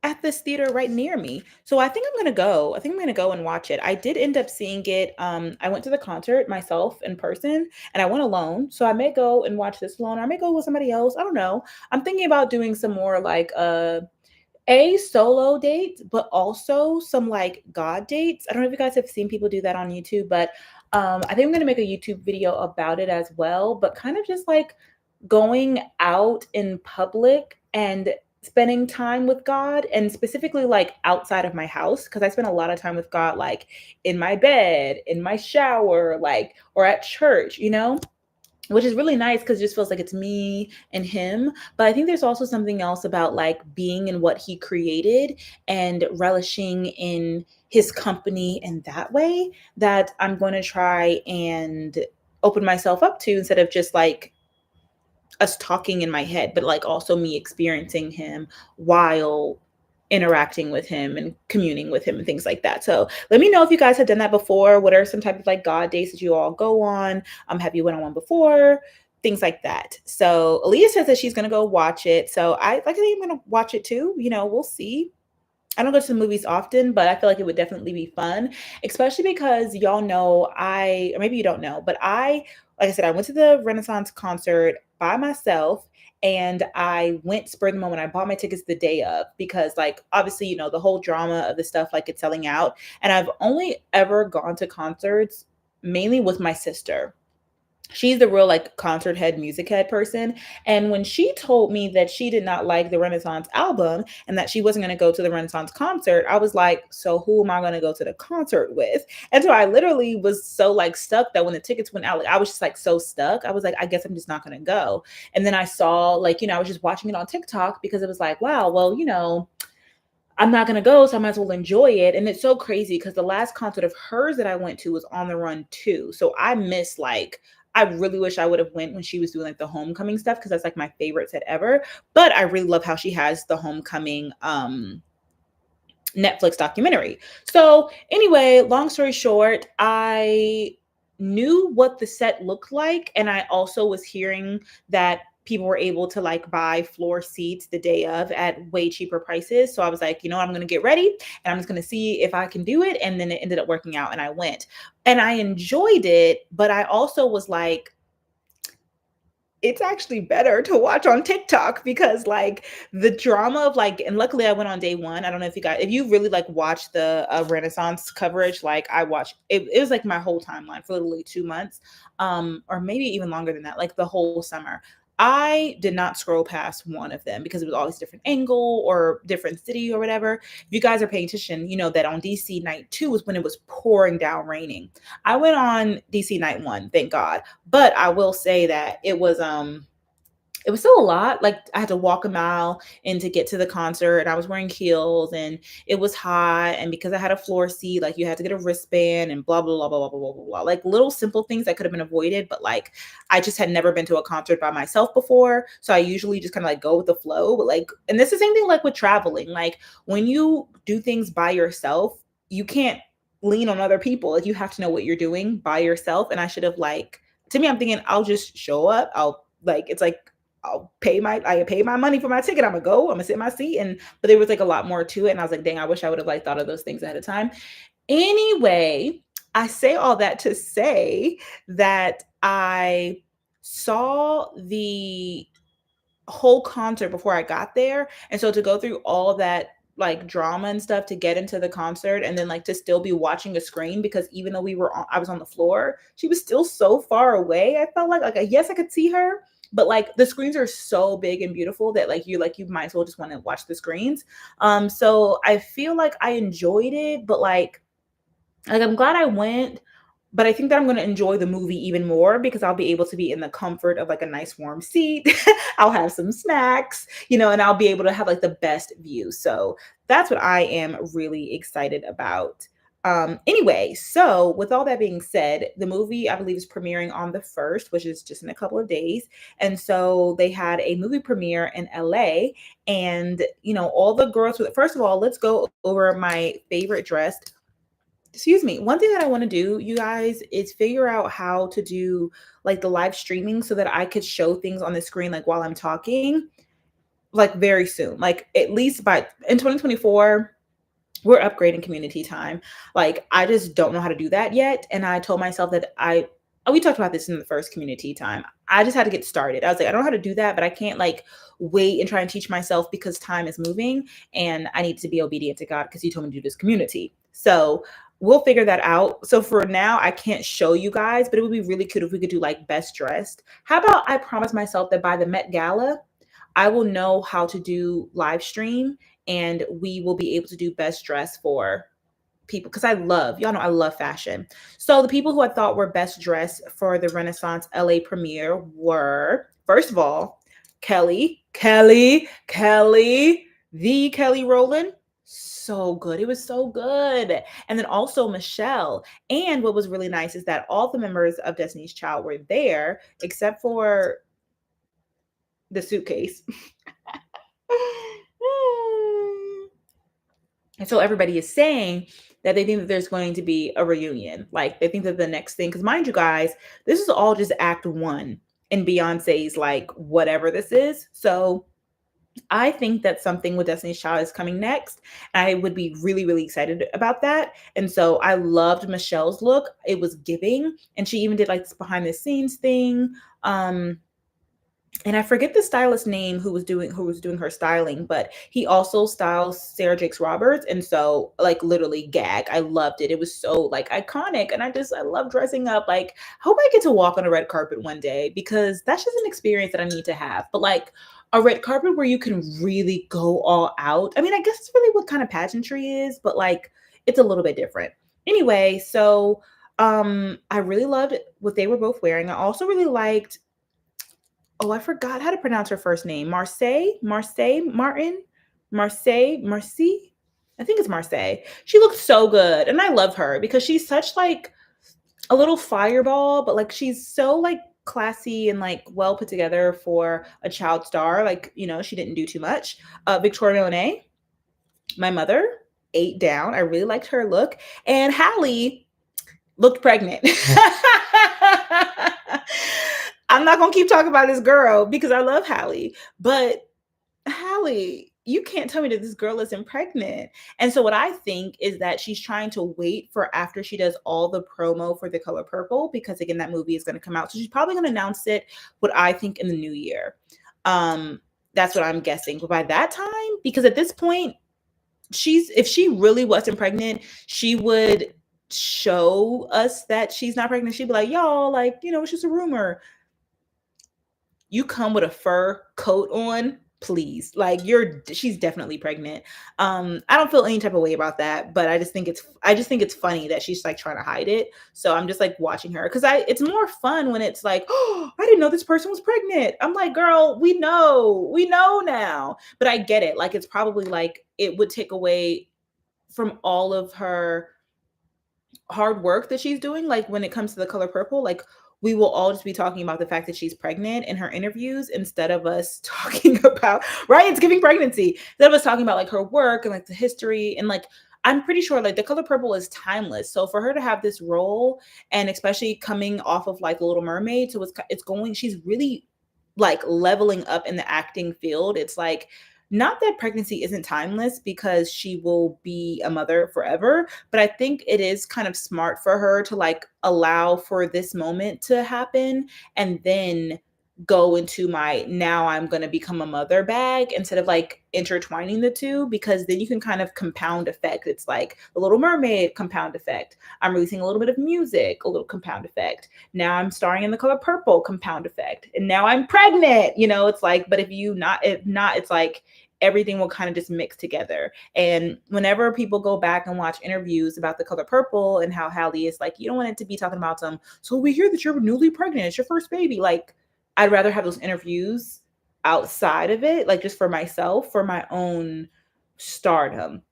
at this theater right near me. So I think I'm going to go. I think I'm going to go and watch it. I did end up seeing it. I went to the concert myself in person and I went alone. So I may go and watch this alone. Or I may go with somebody else. I don't know. I'm thinking about doing some more like a solo date, but also some like God dates. I don't know if you guys have seen people do that on YouTube, but I think I'm going to make a YouTube video about it as well, but kind of just like going out in public and spending time with God, and specifically like outside of my house, because I spend a lot of time with God, like in my bed, in my shower, like, or at church, which is really nice because it just feels like it's me and him. But I think there's also something else about like being in what he created and relishing in his company in that way that I'm going to try and open myself up to, instead of just like us talking in my head, but like also me experiencing him while interacting with him and communing with him and things like that. So let me know if you guys have done that before. What are some type of like God days that you all go on? Have you went on one before? Things like that. So Aaliyah says that she's gonna go watch it. So I like, I think I'm gonna watch it too. We'll see. I don't go to the movies often, but I feel like it would definitely be fun, especially because y'all know or maybe you don't know, but like I said, I went to the Renaissance concert by myself, and I went spur of the moment. I bought my tickets the day of because, like, obviously, the whole drama of the stuff, like it's selling out. And I've only ever gone to concerts mainly with my sister. She's the real like concert head, music head person. And when she told me that she did not like the Renaissance album and that she wasn't going to go to the Renaissance concert, I was like, so who am I going to go to the concert with? And so I literally was so like stuck that when the tickets went out, like I was just like so stuck. I was like, I guess I'm just not going to go. And then I saw like, I was just watching it on TikTok because it was like, wow, well, I'm not going to go, so I might as well enjoy it. And it's so crazy because the last concert of hers that I went to was On the Run 2. So I missed I really wish I would have went when she was doing like the homecoming stuff, because that's like my favorite set ever. But I really love how she has the homecoming Netflix documentary. So anyway, long story short, I knew what the set looked like, and I also was hearing that people were able to like buy floor seats the day of at way cheaper prices. So I was like, I'm going to get ready and I'm just going to see if I can do it. And then it ended up working out and I went and I enjoyed it. But I also was like, it's actually better to watch on TikTok because like the drama of like, and luckily I went on day one. I don't know if you really like watch the Renaissance coverage, like I watched it, it was like my whole timeline for literally 2 months, or maybe even longer than that, like the whole summer. I did not scroll past one of them because it was always different angle or different city or whatever. If you guys are paying attention, you know that on DC night 2 was when it was pouring down raining. I went on DC night 1, thank God. But I will say that it was still a lot. Like I had to walk a mile in to get to the concert, and I was wearing heels and it was hot. And because I had a floor seat, like you had to get a wristband and blah, blah, blah, blah, blah, blah, blah, blah. Like little simple things that could have been avoided. But like, I just had never been to a concert by myself before. So I usually just kind of like go with the flow. But like, and this is the same thing like with traveling. Like when you do things by yourself, you can't lean on other people. Like you have to know what you're doing by yourself. And I should have like, to me, I'm thinking I'll just show up. It's like, I pay my money for my ticket. I'm gonna go, I'm gonna sit in my seat. But there was like a lot more to it. And I was like, dang, I wish I would have like thought of those things ahead of time. Anyway, I say all that to say that I saw the whole concert before I got there. And so to go through all that like drama and stuff to get into the concert, and then like to still be watching a screen, because even though I was on the floor, she was still so far away. I felt like yes, I could see her, but like the screens are so big and beautiful that like you might as well just want to watch the screens. So I feel like I enjoyed it, but like I'm glad I went. But I think that I'm going to enjoy the movie even more because I'll be able to be in the comfort of like a nice warm seat. I'll have some snacks, and I'll be able to have like the best view. So that's what I am really excited about. Anyway, so with all that being said, the movie I believe is premiering on the 1st, which is just in a couple of days. And so they had a movie premiere in LA, and all the girls first of all, let's go over my favorite dress. Excuse me. One thing that I want to do, you guys, is figure out how to do like the live streaming so that I could show things on the screen like while I'm talking, like very soon. Like at least in 2024, we're upgrading community time. Like I just don't know how to do that yet. And I told myself that we talked about this in the first community time. I just had to get started. I was like, I don't know how to do that, but I can't like wait and try and teach myself because time is moving and I need to be obedient to God because he told me to do this community. So we'll figure that out. So for now, I can't show you guys, but it would be really cool if we could do like best dressed. How about I promise myself that by the Met Gala, I will know how to do live stream, and we will be able to do best dress for people, because y'all know I love fashion. So the people who I thought were best dressed for the Renaissance LA premiere were, first of all, the Kelly Rowland. So good. It was so good. And then also Michelle. And what was really nice is that all the members of Destiny's Child were there except for the suitcase. And so everybody is saying that they think that there's going to be a reunion. Like they think that the next thing, because mind you guys, this is all just act one in Beyonce's like whatever this is. So I think that something with Destiny's Child is coming next. I would be really, really excited about that. And so I loved Michelle's look. It was giving. And she even did like this behind the scenes thing. And I forget the stylist name who was doing her styling, but he also styles Sarah Jakes Roberts. And so like literally gag. I loved it. It was so like iconic. And I love dressing up. Like, I hope I get to walk on a red carpet one day, because that's just an experience that I need to have. But like a red carpet where you can really go all out. I mean, I guess it's really what kind of pageantry is, but like it's a little bit different. Anyway, so I really loved what they were both wearing. I also really liked, oh, I forgot how to pronounce her first name. Marcy. I think it's Marseille. She looked so good. And I love her because she's such like a little fireball, but like she's so like classy and like well put together for a child star. Like, you know, she didn't do too much. Victoria Monet, my mother, ate down. I really liked her look. And Hallie looked pregnant. I'm not gonna keep talking about this girl because I love Hallie, but Hallie, you can't tell me that this girl isn't pregnant. And so what I think is that she's trying to wait for after she does all the promo for The Color Purple, because again, that movie is going to come out. So she's probably going to announce it, what I think, in the new year. That's what I'm guessing. But by that time, because at this point, if she really wasn't pregnant, she would show us that she's not pregnant. She'd be like, y'all, like, you know, it's just a rumor. You come with a fur coat on, please. Like she's definitely pregnant. I don't feel any type of way about that, but I just think it's funny that she's like trying to hide it. So I'm just like watching her, because it's more fun when it's like, oh, I didn't know this person was pregnant. I'm like, girl, we know now. But I get it. Like it's probably like it would take away from all of her hard work that she's doing. Like when it comes to The Color Purple, like we will all just be talking about the fact that she's pregnant in her interviews instead of us talking about, right? It's giving pregnancy. Instead of us talking about like her work and like the history, and like I'm pretty sure like The Color Purple is timeless. So for her to have this role, and especially coming off of like Little Mermaid, so she's really like leveling up in the acting field. It's like, not that pregnancy isn't timeless, because she will be a mother forever, but I think it is kind of smart for her to like allow for this moment to happen and then go into my now I'm going to become a mother bag, instead of like intertwining the two, because then you can kind of compound effect. It's like the Little Mermaid compound effect. I'm releasing a little bit of music, a little compound effect. Now I'm starring in The Color Purple, compound effect. And now I'm pregnant. You know, it's like, but if not, it's like everything will kind of just mix together. And whenever people go back and watch interviews about The Color Purple and how Hallie is like, you don't want it to be talking about so we hear that you're newly pregnant, it's your first baby. Like, I'd rather have those interviews outside of it, like just for myself, for my own stardom.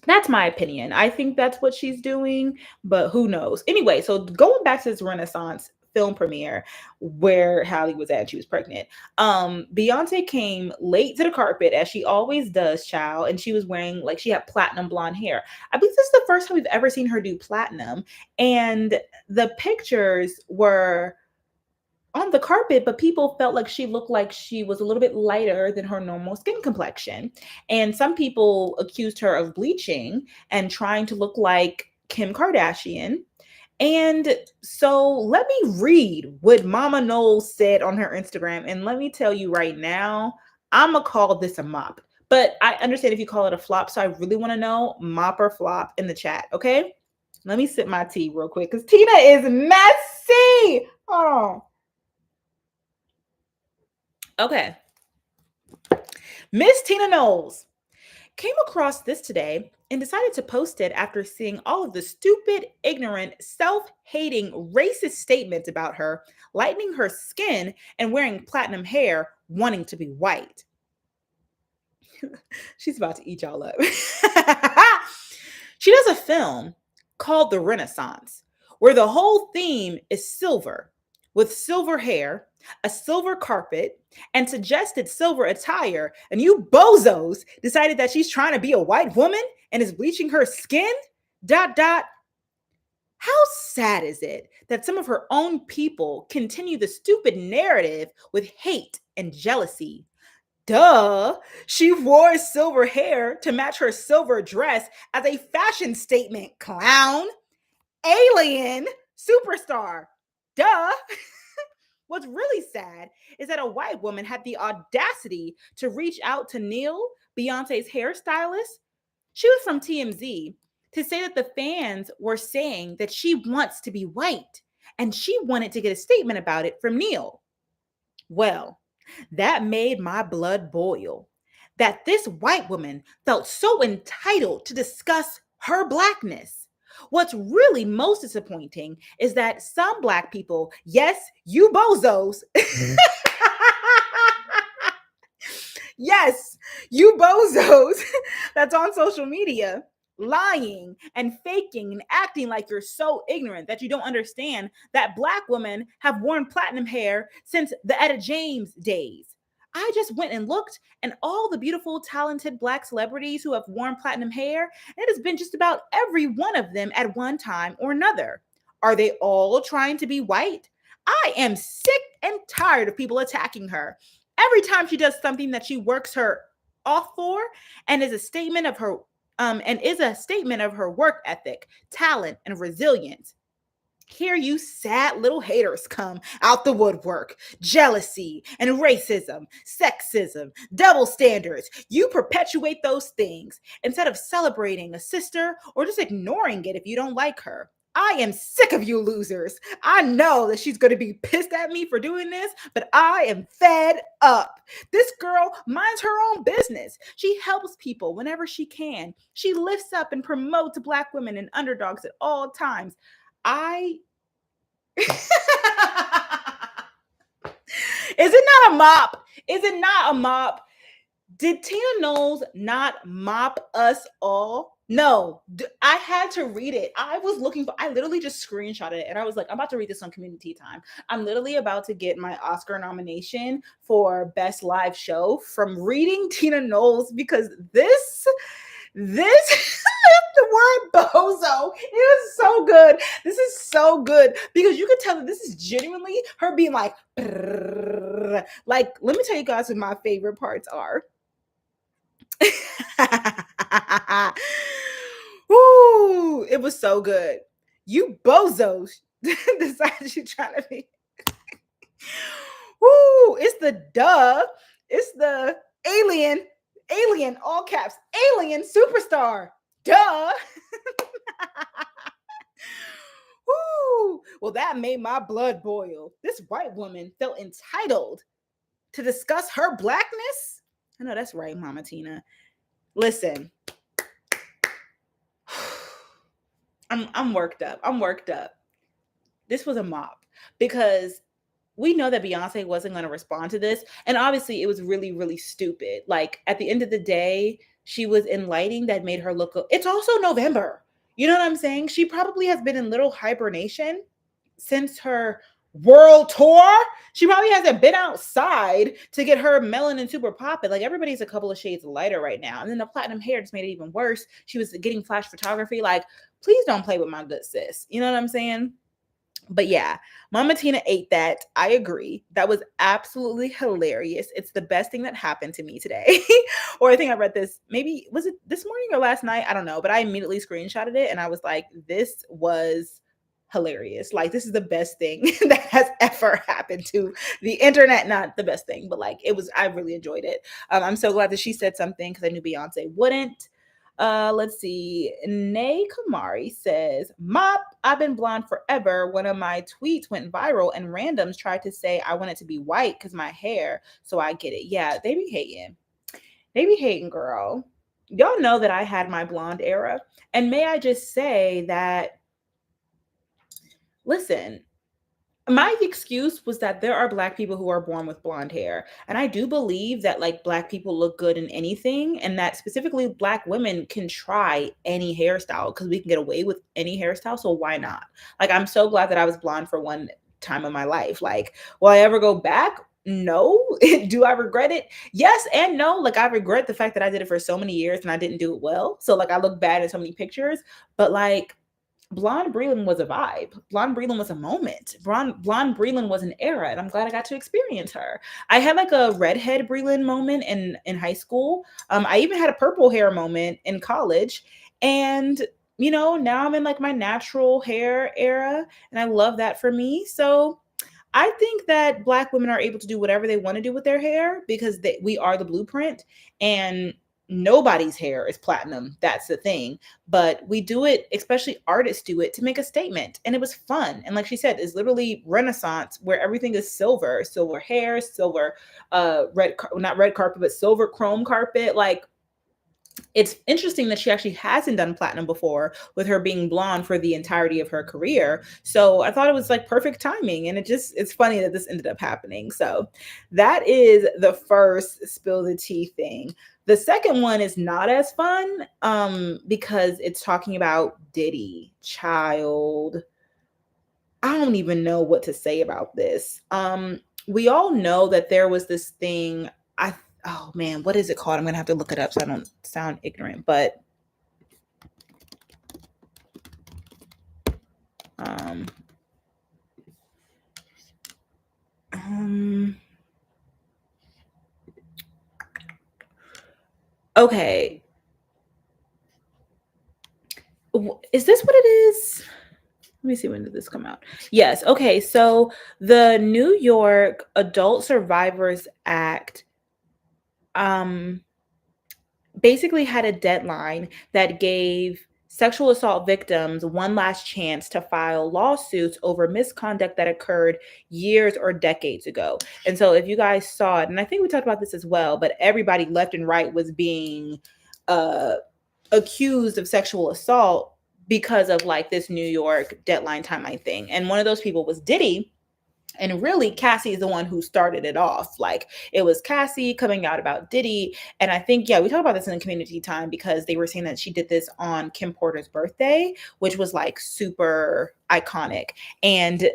That's my opinion. I think that's what she's doing, but who knows? Anyway, so going back to this Renaissance film premiere where Hallie was at, she was pregnant. Beyonce came late to the carpet, as she always does, child, and she was wearing, like, she had platinum blonde hair. I believe this is the first time we've ever seen her do platinum, and the pictures were on the carpet, but people felt like she looked like she was a little bit lighter than her normal skin complexion. And some people accused her of bleaching and trying to look like Kim Kardashian. And so let me read what Mama Knowles said on her Instagram. And let me tell you right now, I'm going to call this a mop. But I understand if you call it a flop. So I really want to know mop or flop in the chat. Okay. Let me sip my tea real quick because Tina is messy. Oh. Okay. Miss Tina Knowles came across this today and decided to post it after seeing all of the stupid, ignorant, self-hating, racist statements about her, lightening her skin and wearing platinum hair, wanting to be white. She's about to eat y'all up. She does a film called The Renaissance, where the whole theme is silver, with silver hair, a silver carpet, and suggested silver attire. And you bozos decided that she's trying to be a white woman and is bleaching her skin? ... How sad is it that some of her own people continue the stupid narrative with hate and jealousy? Duh, she wore silver hair to match her silver dress as a fashion statement, clown. Alien superstar. Duh. What's really sad is that a white woman had the audacity to reach out to Neil, Beyonce's hairstylist. She was from TMZ, to say that the fans were saying that she wants to be white and she wanted to get a statement about it from Neil. Well, that made my blood boil. That this white woman felt so entitled to discuss her blackness. What's really most disappointing is that some black people, yes, you bozos, yes, you bozos that's on social media, lying and faking and acting like you're so ignorant that you don't understand that black women have worn platinum hair since the Etta James days. I just went and looked, and all the beautiful, talented black celebrities who have worn platinum hair, it has been just about every one of them at one time or another. Are they all trying to be white? I am sick and tired of people attacking her. Every time she does something that she works her off for and is a statement of her work ethic, talent, and resilience. Here you sad little haters come out the woodwork. Jealousy and racism, sexism, double standards. You perpetuate those things instead of celebrating a sister or just ignoring it if you don't like her. I am sick of you losers. I know that she's going to be pissed at me for doing this, but I am fed up. This girl minds her own business. She helps people whenever she can. She lifts up and promotes black women and underdogs at all times. Is it not a mop? Is it not a mop? Did Tina Knowles not mop us all? No, I had to read it. I literally just screenshotted it and I was like, I'm about to read this on CommuniTEA time. I'm literally about to get my Oscar nomination for Best Live Show from reading Tina Knowles, because this the word bozo is so good. This is so good because you can tell that this is genuinely her being like, like, let me tell you guys what my favorite parts are. Ooh, it was so good. You bozos decided you're trying to be. Ooh, it's the duh. It's the alien, all caps, alien superstar. Duh. Woo. Well, that made my blood boil. This white woman felt entitled to discuss her blackness. I know that's right, Mama Tina. Listen, I'm worked up. This was a mop because we know that Beyonce wasn't going to respond to this. And obviously it was really, really stupid. Like, at the end of the day, she was in lighting that made her look. It's also November. You know what I'm saying? She probably has been in little hibernation since her world tour. She probably hasn't been outside to get her melanin super popping. Like, everybody's a couple of shades lighter right now. And then the platinum hair just made it even worse. She was getting flash photography. Like, please don't play with my good sis. You know what I'm saying? But yeah, Mama Tina ate that. I agree. That was absolutely hilarious. It's the best thing that happened to me today. Or I think I read this, maybe, was it this morning or last night? I don't know. But I immediately screenshotted it and I was like, this was hilarious. Like, this is the best thing that has ever happened to the internet. Not the best thing, but like, I really enjoyed it. I'm so glad that she said something because I knew Beyonce wouldn't. Let's see. Nay Kamari says, Mop, I've been blonde forever. One of my tweets went viral and randoms tried to say I wanted to be white because my hair, so I get it. Yeah, they be hating. They be hating, girl. Y'all know that I had my blonde era. And may I just say that, listen, my excuse was that there are black people who are born with blonde hair, and I do believe that like black people look good in anything, and that specifically black women can try any hairstyle because we can get away with any hairstyle, so why not? Like, I'm so glad that I was blonde for one time of my life. Like, will I ever go back? No. Do I regret it? Yes and no. Like, I regret the fact that I did it for so many years and I didn't do it well, so like I look bad in so many pictures, but like, Blonde Brelynn was a vibe. Blonde Brelynn was a moment. Blonde Brelynn was an era, and I'm glad I got to experience her. I had like a redhead Brelynn moment in high school. I even had a purple hair moment in college, and now I'm in like my natural hair era, and I love that for me. So I think that Black women are able to do whatever they want to do with their hair because we are the blueprint, and nobody's hair is platinum. That's the thing. But we do it, especially artists do it to make a statement. And it was fun. And like she said, it's literally Renaissance where everything is silver hair, silver, not red carpet, but silver chrome carpet. Like, it's interesting that she actually hasn't done platinum before with her being blonde for the entirety of her career. So I thought it was like perfect timing. And it's funny that this ended up happening. So that is the first spill the tea thing. The second one is not as fun because it's talking about Diddy. Child, I don't even know what to say about this. We all know that there was this thing. Oh man, what is it called? I'm gonna have to look it up so I don't sound ignorant. But okay, is this what it is? Let me see, when did this come out? Yes. Okay, so the New York Adult Survivors Act basically had a deadline that gave sexual assault victims one last chance to file lawsuits over misconduct that occurred years or decades ago. And so if you guys saw it, and I think we talked about this as well, but everybody left and right was being accused of sexual assault because of like this New York deadline timeline thing. And one of those people was Diddy. And really, Cassie is the one who started it off. Like, it was Cassie coming out about Diddy. And I think, yeah, we talked about this in the community time because they were saying that she did this on Kim Porter's birthday, which was like super iconic. And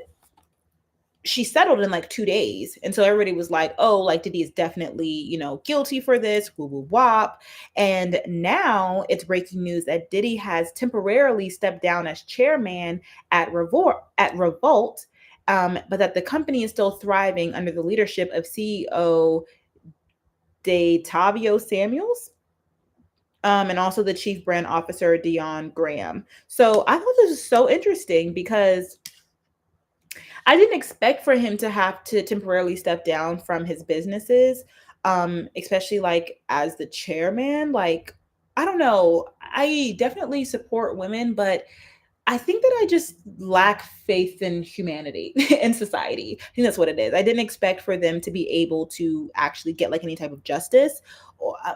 she settled in like 2 days. And so everybody was like, oh, like Diddy is definitely, guilty for this, woo woo wop. And now it's breaking news that Diddy has temporarily stepped down as chairman at Revolt, but that the company is still thriving under the leadership of CEO Tavio Samuels. And also the chief brand officer, Dion Graham. So I thought this was so interesting because I didn't expect for him to have to temporarily step down from his businesses, especially like as the chairman. Like, I don't know. I definitely support women, but I think that I just lack faith in humanity and society. I think that's what it is. I didn't expect for them to be able to actually get like any type of justice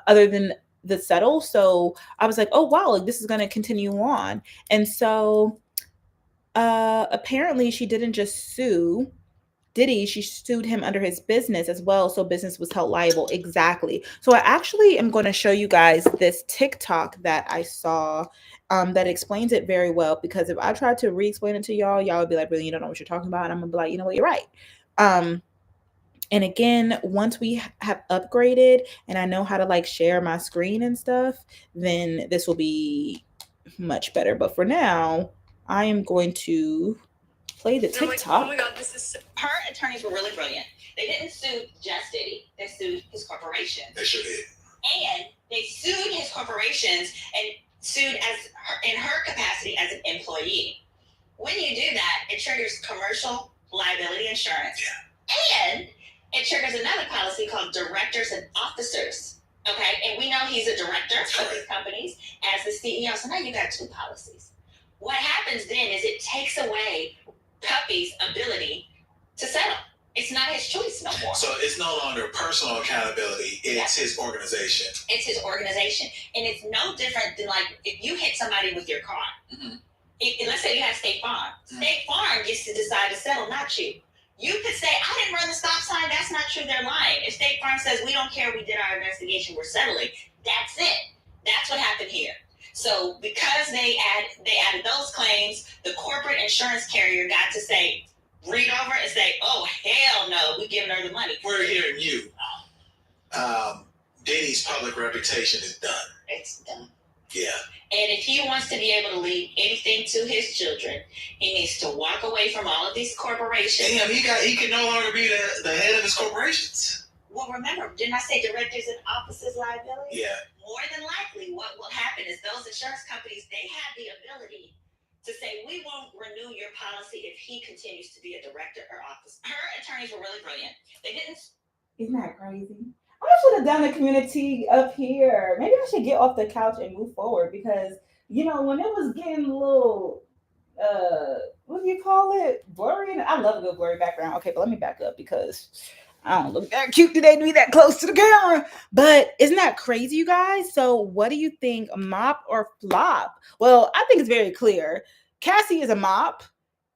other than the settle. So I was like, oh wow, like this is going to continue on. And so apparently she didn't just sue Diddy, she sued him under his business as well. So business was held liable. Exactly. So I actually am going to show you guys this TikTok that I saw that explains it very well. Because if I tried to re-explain it to y'all would be like, really, you don't know what you're talking about. And I'm gonna be like, you know what, you're right. And again, once we have upgraded and I know how to like share my screen and stuff, then this will be much better. But for now, I am going to play the TikTok. Like, oh my God, her attorneys were really brilliant. They didn't sue just Diddy. They sued his corporation. They sure did. And they sued his corporations and sued in her capacity as an employee. When you do that, it triggers commercial liability insurance. Yeah. And it triggers another policy called directors and officers. Okay, and we know he's a director of these companies as the CEO. So now you got two policies. What happens then is it takes away Puppy's ability to settle. It's not his choice no more. So it's no longer personal accountability. It's his organization. It's his organization. And it's no different than like if you hit somebody with your car. Mm-hmm. Let's say you have State Farm. Mm-hmm. State Farm gets to decide to settle, not you. You could say, I didn't run the stop sign. That's not true. They're lying. If State Farm says, we don't care, we did our investigation, we're settling, that's it. That's what happened here. So because they added those claims, the corporate insurance carrier got to say, read over and say, oh, hell no, we're giving her the money. We're hearing you. Diddy's public reputation is done. It's done. Yeah. And if he wants to be able to leave anything to his children, he needs to walk away from all of these corporations. Damn, he can no longer be the head of his corporations. Well, remember, didn't I say directors and officers liability? Yeah. More than likely, what will happen is those insurance companies, they have the ability to say, we won't renew your policy if he continues to be a director or officer. Her attorneys were really brilliant. They didn't. Isn't that crazy? I should have done the community up here. Maybe I should get off the couch and move forward because, when it was getting a little, what do you call it? Blurry. I love a good blurry background. Okay, but let me back up because I don't look that cute today to be that close to the camera. But isn't that crazy, you guys? So what do you think, mop or flop? Well, I think it's very clear. Cassie is a mop.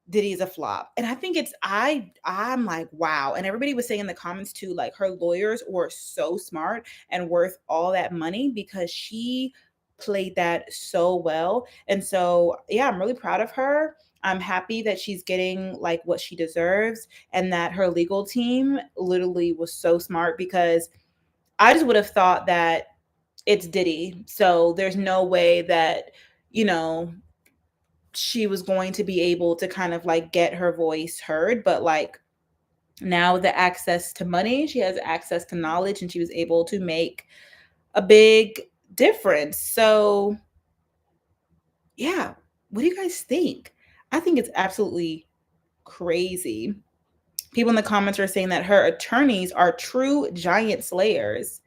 Diddy is a flop. And I think I'm like, wow. And everybody was saying in the comments too, like her lawyers were so smart and worth all that money because she played that so well. And so, yeah, I'm really proud of her. I'm happy that she's getting like what she deserves and that her legal team literally was so smart because I just would have thought that it's Diddy. So there's no way that, you know, she was going to be able to kind of like get her voice heard. But like now with the access to money, she has access to knowledge and she was able to make a big difference. So yeah, what do you guys think? I think it's absolutely crazy. People in the comments are saying that her attorneys are true giant slayers.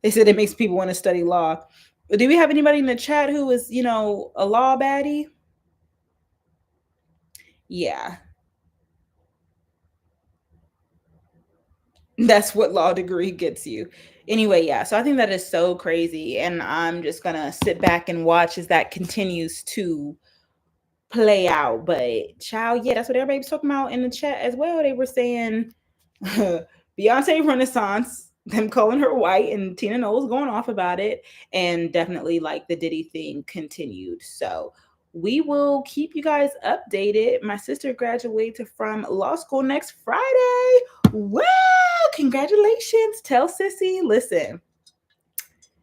They said it makes people want to study law. Do we have anybody in the chat who is, a law baddie? Yeah. That's what law degree gets you. Anyway, yeah. So I think that is so crazy. And I'm just going to sit back and watch as that continues to play out. But child, yeah, that's what everybody was talking about in the chat as well. They were saying Beyonce Renaissance, them calling her white, and Tina Knowles going off about it. And definitely like the Diddy thing continued. So we will keep you guys updated. My sister graduates from law school next Friday. Wow, congratulations. Tell Sissy, listen.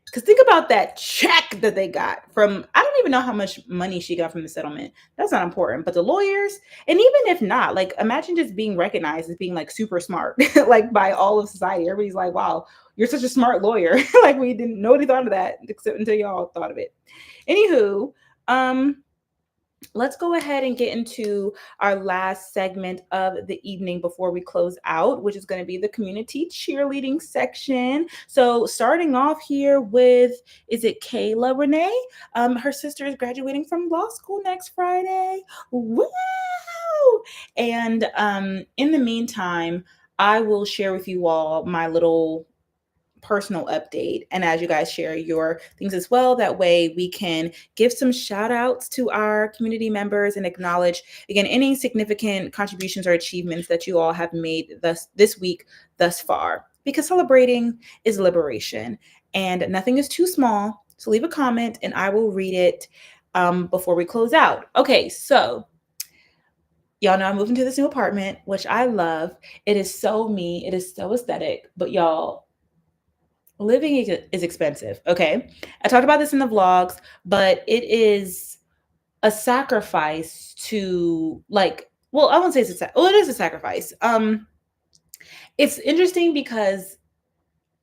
Because think about that check that they got from, I don't even know how much money she got from the settlement. That's not important. But the lawyers, and even if not, like imagine just being recognized as being like super smart, like by all of society. Everybody's like, wow, you're such a smart lawyer. Like nobody thought of that except until y'all thought of it. Anywho, let's go ahead and get into our last segment of the evening before we close out, which is going to be the community cheerleading section. So starting off here with, is it Kayla Renee? Her sister is graduating from law school next Friday. Woo! And in the meantime, I will share with you all my little personal update, and as you guys share your things as well, that way we can give some shout outs to our community members and acknowledge again any significant contributions or achievements that you all have made this week thus far, because celebrating is liberation and nothing is too small. So leave a comment and I will read it before we close out. Okay, so y'all know I'm moving to this new apartment, which I love. It is so me, it is so aesthetic, but y'all, living is expensive. Okay. I talked about this in the vlogs, but it is a sacrifice to like, well, I won't say it is a sacrifice. It's interesting because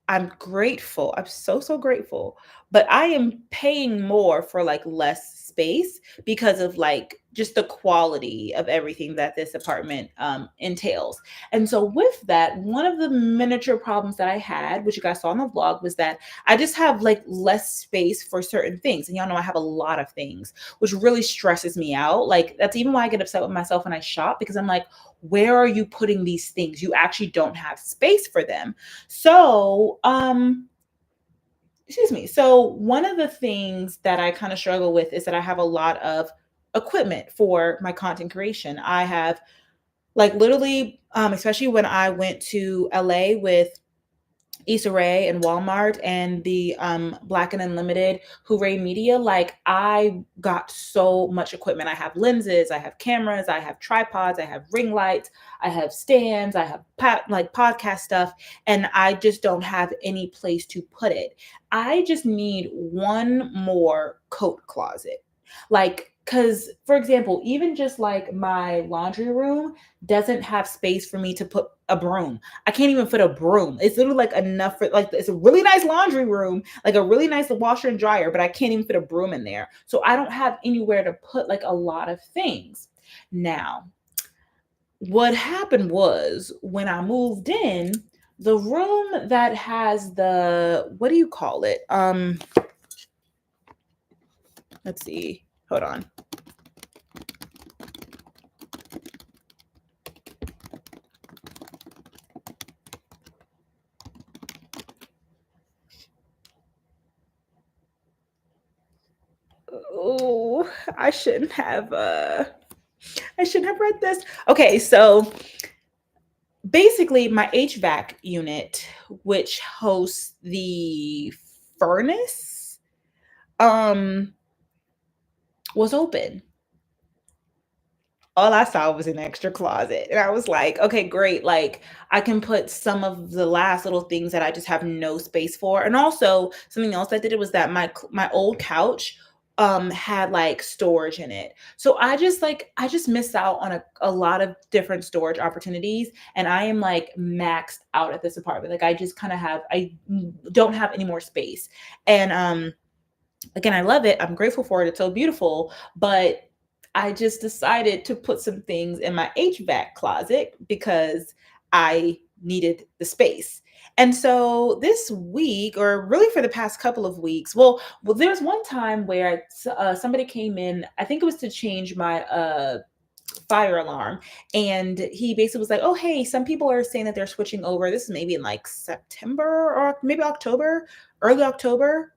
I'm grateful. I'm so grateful, but I am paying more for like less space because of like just the quality of everything that this apartment entails. And so with that, one of the miniature problems that I had, which you guys saw in the vlog, was that I just have like less space for certain things. And y'all know I have a lot of things, which really stresses me out. Like that's even why I get upset with myself when I shop, because I'm like, where are you putting these things? You actually don't have space for them. So, excuse me. So one of the things that I kind of struggle with is that I have a lot of equipment for my content creation. I have like literally, especially when I went to LA with Issa Rae and Walmart and the Black and Unlimited Hooray Media, like I got so much equipment. I have lenses, I have cameras, I have tripods, I have ring lights, I have stands, I have like podcast stuff, and I just don't have any place to put it. I just need one more coat closet. Like, because for example, even just like my laundry room doesn't have space for me to put a broom. I can't even fit a broom. It's literally like enough for like, it's a really nice laundry room, like a really nice washer and dryer, but I can't even fit a broom in there. So I don't have anywhere to put like a lot of things. Now, what happened was when I moved in, the room that has the, what do you call it? Let's see. Hold on. Oh, I shouldn't have read this. Okay, so basically my HVAC unit, which hosts the furnace, was open. All I saw was an extra closet. And I was like, okay, great. Like I can put some of the last little things that I just have no space for. And also something else I did was that my old couch had like storage in it. So I just missed out on a lot of different storage opportunities. And I am like maxed out at this apartment. Like I don't have any more space. And again, I love it. I'm grateful for it. It's so beautiful. But I just decided to put some things in my HVAC closet because I needed the space. And so this week, or really for the past couple of weeks, well, there's one time where somebody came in. I think it was to change my fire alarm, and he basically was like, "Oh, hey, some people are saying that they're switching over. This is maybe in like September or maybe October, early October."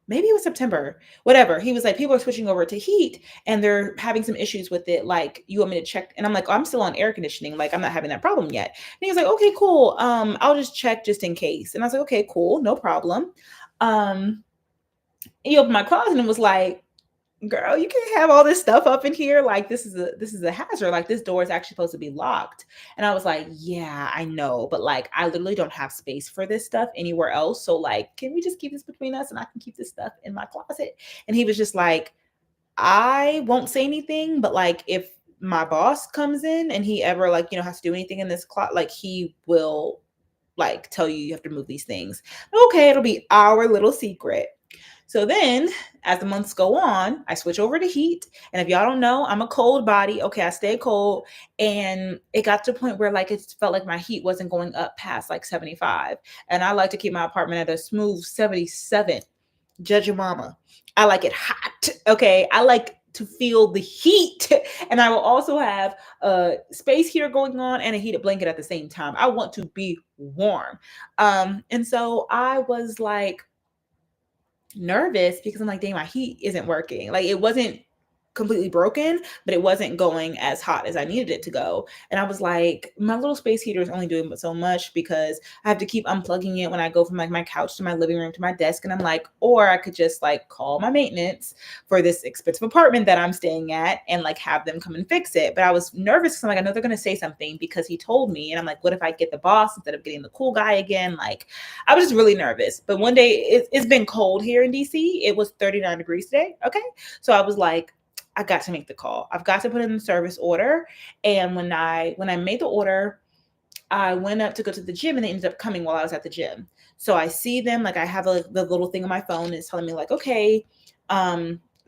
Maybe it was September, whatever. He was like, people are switching over to heat and they're having some issues with it. Like, you want me to check? And I'm like, oh, I'm still on air conditioning. Like, I'm not having that problem yet. And he was like, okay, cool. I'll just check just in case. And I was like, okay, cool. No problem. He opened my closet and was like, girl, you can't have all this stuff up in here. Like this is a hazard. Like this door is actually supposed to be locked. And I was like, yeah, I know, but like I literally don't have space for this stuff anywhere else. So like, can we just keep this between us and I can keep this stuff in my closet? And he was just like, I won't say anything, but like if my boss comes in and he ever like, has to do anything in this closet, like he will like tell you have to move these things. Okay, it'll be our little secret. So then as the months go on, I switch over to heat. And if y'all don't know, I'm a cold body. Okay, I stay cold. And it got to a point where like it felt like my heat wasn't going up past like 75. And I like to keep my apartment at a smooth 77. Judge your mama. I like it hot. Okay. I like to feel the heat. And I will also have a space heater going on and a heated blanket at the same time. I want to be warm. And so I was like, nervous because I'm like, dang, my heat isn't working. Like it wasn't completely broken, but it wasn't going as hot as I needed it to go. And I was like, my little space heater is only doing so much because I have to keep unplugging it when I go from like my couch to my living room to my desk. And I'm like, or I could just like call my maintenance for this expensive apartment that I'm staying at and like have them come and fix it. But I was nervous because I'm like, I know they're going to say something because he told me. And I'm like, what if I get the boss instead of getting the cool guy again? Like I was just really nervous. But one day it's been cold here in DC. It was 39 degrees today. Okay. So I was like, I got to make the call. I've got to put in the service order. And when I made the order, I went up to go to the gym and they ended up coming while I was at the gym. So I see them, like I have the little thing on my phone and it's telling me like, okay,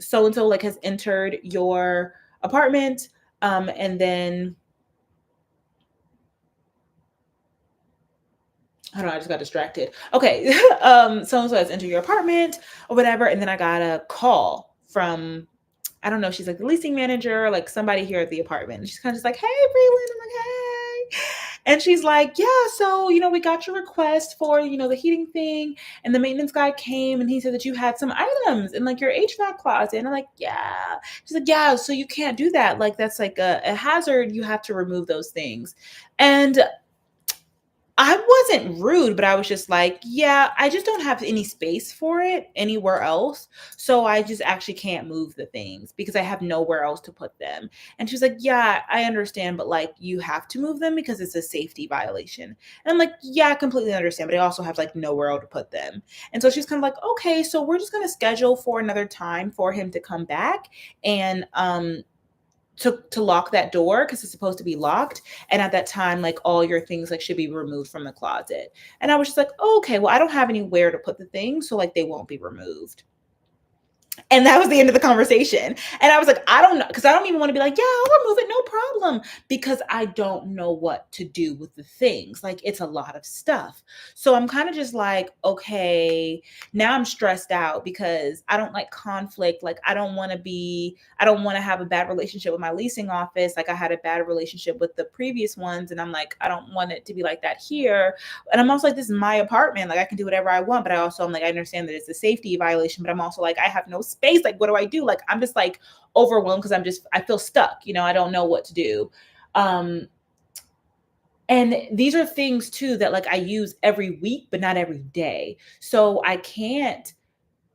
so-and-so like has entered your apartment. And then I don't know, I just got distracted. Okay. So-and-so has entered your apartment or whatever. And then I got a call from, I don't know, she's like the leasing manager, like somebody here at the apartment. And she's kind of just like, hey, Brelynn. I'm like, hey. And she's like, yeah, so, we got your request for, the heating thing. And the maintenance guy came and he said that you had some items in like your HVAC closet. And I'm like, yeah. She's like, yeah, so you can't do that. Like, that's like a hazard. You have to remove those things. And I wasn't rude, but I was just like, yeah, I just don't have any space for it anywhere else. So I just actually can't move the things because I have nowhere else to put them. And she was like, yeah, I understand, but like you have to move them because it's a safety violation. And I'm like, yeah, I completely understand, but I also have like nowhere else to put them. And so she's kind of like, okay, so we're just going to schedule for another time for him to come back and to lock that door because it's supposed to be locked. And at that time, like all your things like should be removed from the closet. And I was just like, oh, okay, well, I don't have anywhere to put the things, so like they won't be removed. And that was the end of the conversation. And I was like, I don't know, because I don't even want to be like, yeah, I'll remove it, no problem, because I don't know what to do with the things. Like, it's a lot of stuff. So I'm kind of just like, okay, now I'm stressed out because I don't like conflict. Like, I don't want to have a bad relationship with my leasing office. Like, I had a bad relationship with the previous ones. And I'm like, I don't want it to be like that here. And I'm also like, this is my apartment. Like, I can do whatever I want. But I'm like, I understand that it's a safety violation. But I'm also like, I have no space. Like, what do I do? Like, I'm just like overwhelmed because I feel stuck. I don't know what to do. And these are things too that like I use every week, but not every day. So I can't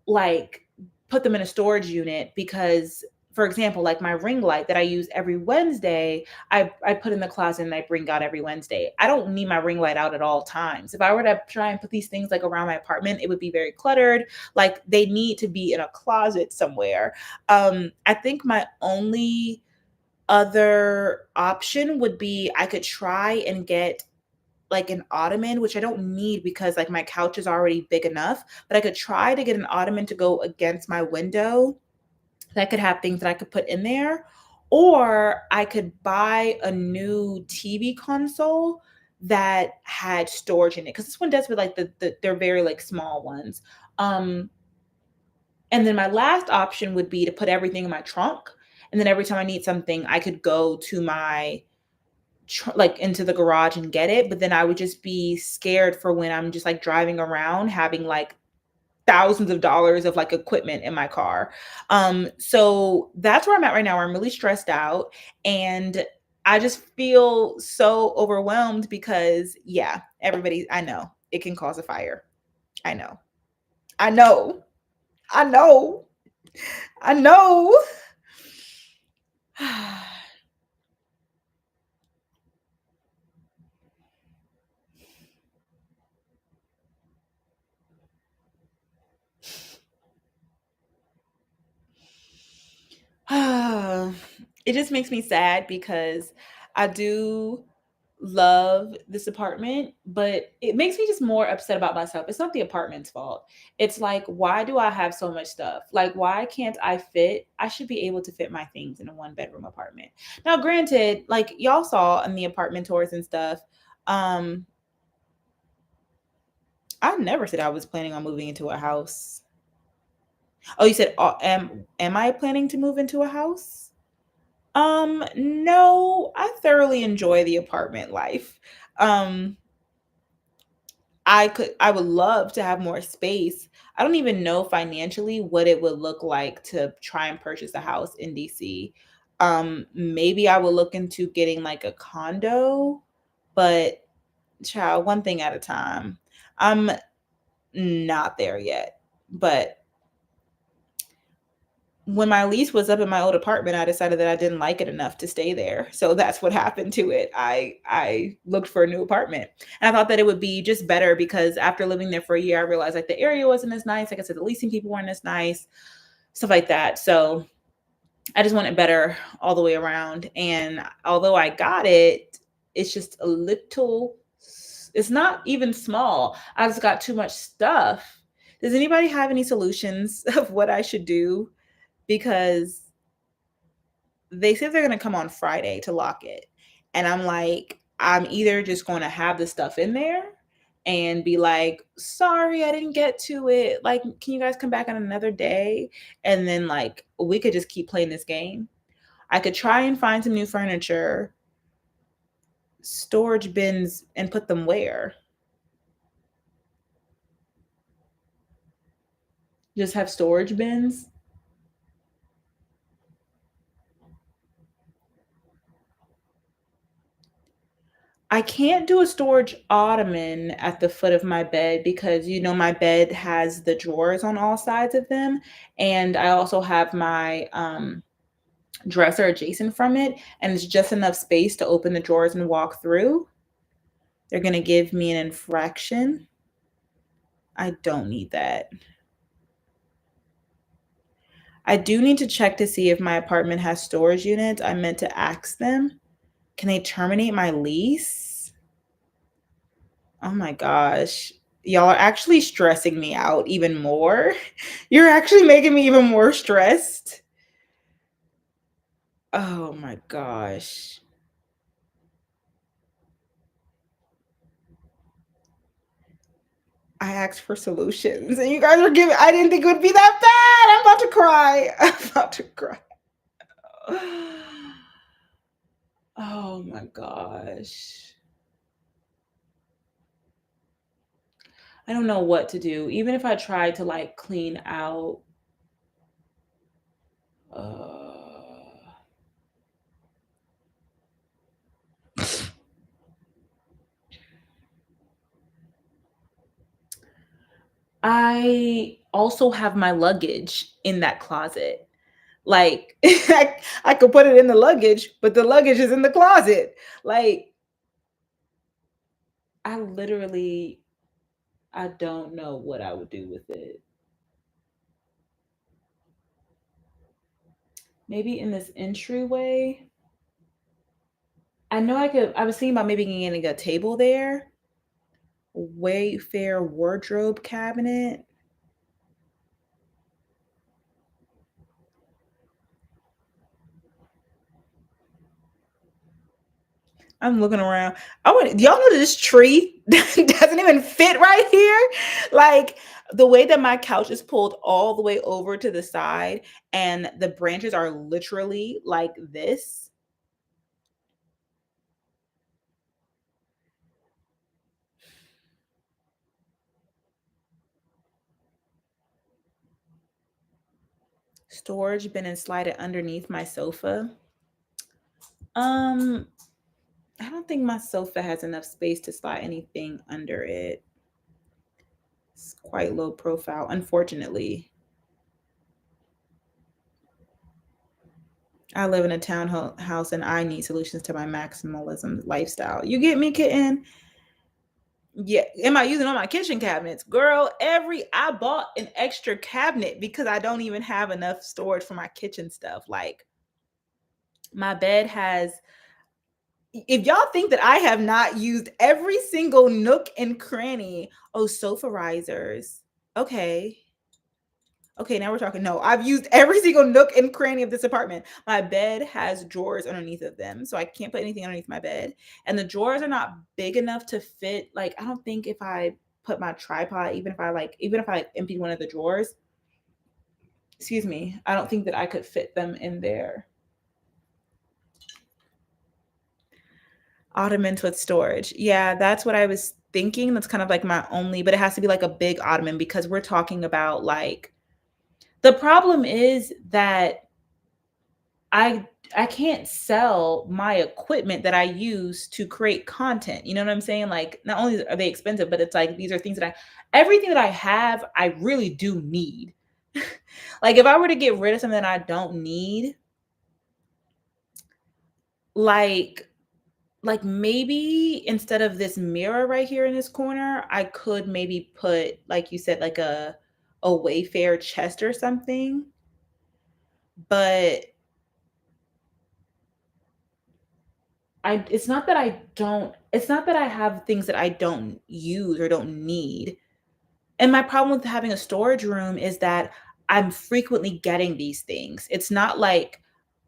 like put them in a storage unit because, for example, like my ring light that I use every Wednesday, I put in the closet and I bring out every Wednesday. I don't need my ring light out at all times. If I were to try and put these things like around my apartment, it would be very cluttered. Like they need to be in a closet somewhere. I think my only other option would be I could try and get like an ottoman, which I don't need because like my couch is already big enough, but I could try to get an ottoman to go against my window that could have things that I could put in there. Or I could buy a new TV console that had storage in it. Cause this one does with like they're very like small ones. And then my last option would be to put everything in my trunk. And then every time I need something, I could go to my like into the garage and get it. But then I would just be scared for when I'm just like driving around having like thousands of dollars of like equipment in my car. So that's where I'm at right now. I'm really stressed out and I just feel so overwhelmed because yeah, everybody, I know it can cause a fire. I know. I know. I know. I know. It just makes me sad because I do love this apartment, but it makes me just more upset about myself. It's not the apartment's fault. It's like, why do I have so much stuff? Like, why can't I should be able to fit my things in a 1-bedroom apartment. Now, granted, like y'all saw in the apartment tours and stuff, um, I never said I was planning on moving into a house. Oh, you said, am I planning to move into a house? No, I thoroughly enjoy the apartment life. Um, I would love to have more space. I don't even know financially what it would look like to try and purchase a house in DC. Maybe I will look into getting like a condo, but child, one thing at a time. I'm not there yet. But when my lease was up in my old apartment, I decided that I didn't like it enough to stay there. So that's what happened to it. I looked for a new apartment. And I thought that it would be just better because after living there for a year, I realized like the area wasn't as nice. Like I said, the leasing people weren't as nice, stuff like that. So I just wanted better all the way around. And although I got it, it's just a little, it's not even small. I just got too much stuff. Does anybody have any solutions of what I should do? because they said they're going to come on Friday to lock it. And I'm like, I'm either just going to have the stuff in there and be like, sorry, I didn't get to it. Like, can you guys come back on another day? And then, like, we could just keep playing this game. I could try and find some new furniture, storage bins, and put them where? Just have storage bins? I can't do a storage ottoman at the foot of my bed because my bed has the drawers on all sides of them, and I also have my dresser adjacent from it, and it's just enough space to open the drawers and walk through. They're going to give me an infraction. I don't need that. I do need to check to see if my apartment has storage units. I meant to ask them. Can they terminate my lease? Oh my gosh. Y'all are actually stressing me out even more. You're actually making me even more stressed. Oh my gosh. I asked for solutions and you guys are giving, I didn't think it would be that bad. I'm about to cry. I'm about to cry. Oh my gosh. I don't know what to do. Even if I tried to like clean out, I also have my luggage in that closet. Like I could put it in the luggage, but the luggage is in the closet. Like I don't know what I would do with it. Maybe in this entryway. I know I was thinking about maybe getting a table there. Wayfair wardrobe cabinet. I'm looking around. Y'all know this tree doesn't even fit right here. Like the way that my couch is pulled all the way over to the side and the branches are literally like this. Storage bin and slide it underneath my sofa. I don't think my sofa has enough space to slide anything under it. It's quite low profile, unfortunately. I live in a townhouse and I need solutions to my maximalism lifestyle. You get me, kitten? Yeah. Am I using all my kitchen cabinets? Girl, I bought an extra cabinet because I don't even have enough storage for my kitchen stuff. Like my bed has, if y'all think that I have not used every single nook and cranny, sofa risers. Okay. Okay, now we're talking. No, I've used every single nook and cranny of this apartment. My bed has drawers underneath of them, so I can't put anything underneath my bed. And the drawers are not big enough to fit. Like, I don't think if I put my tripod, even if I empty one of the drawers, excuse me, I don't think that I could fit them in there. Ottomans with storage. Yeah, that's what I was thinking. That's kind of like my only, but it has to be like a big ottoman because we're talking about like, the problem is that I can't sell my equipment that I use to create content. You know what I'm saying? Like not only are they expensive, but it's like these are things that everything that I have, I really do need. Like if I were to get rid of something that I don't need, like maybe instead of this mirror right here in this corner, I could maybe put, like you said, like a Wayfair chest or something. But it's not that I have things that I don't use or don't need. And my problem with having a storage room is that I'm frequently getting these things. It's not like,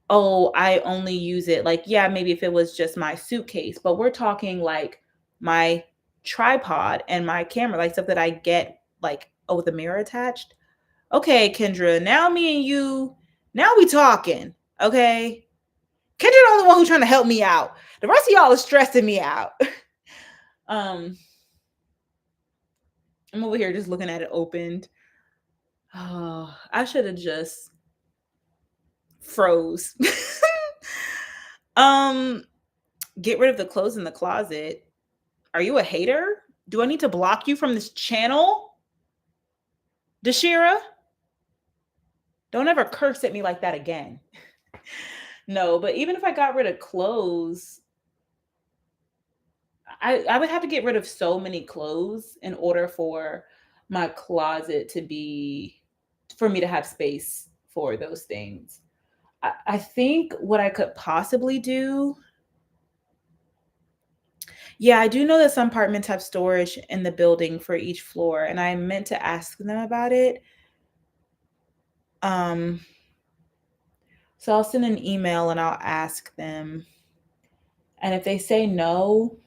oh, I only use it like, yeah, maybe if it was just my suitcase, but we're talking like my tripod and my camera, like stuff that I get like, oh, with a mirror attached. Okay, Kendra, now me and you, now we talking. Okay. Kendra the only one who's trying to help me out. The rest of y'all is stressing me out. I'm over here just looking at it opened. Oh, I should have just froze. Get rid of the clothes in the closet. Are you a hater? Do I need to block you from this channel? Dashira? Don't ever curse at me like that again. No, but even if I got rid of clothes, I would have to get rid of so many clothes in order for my closet to be, for me to have space for those things. I think what I could possibly do, yeah, I do know that some apartments have storage in the building for each floor, and I meant to ask them about it. So I'll send an email and I'll ask them. And if they say no,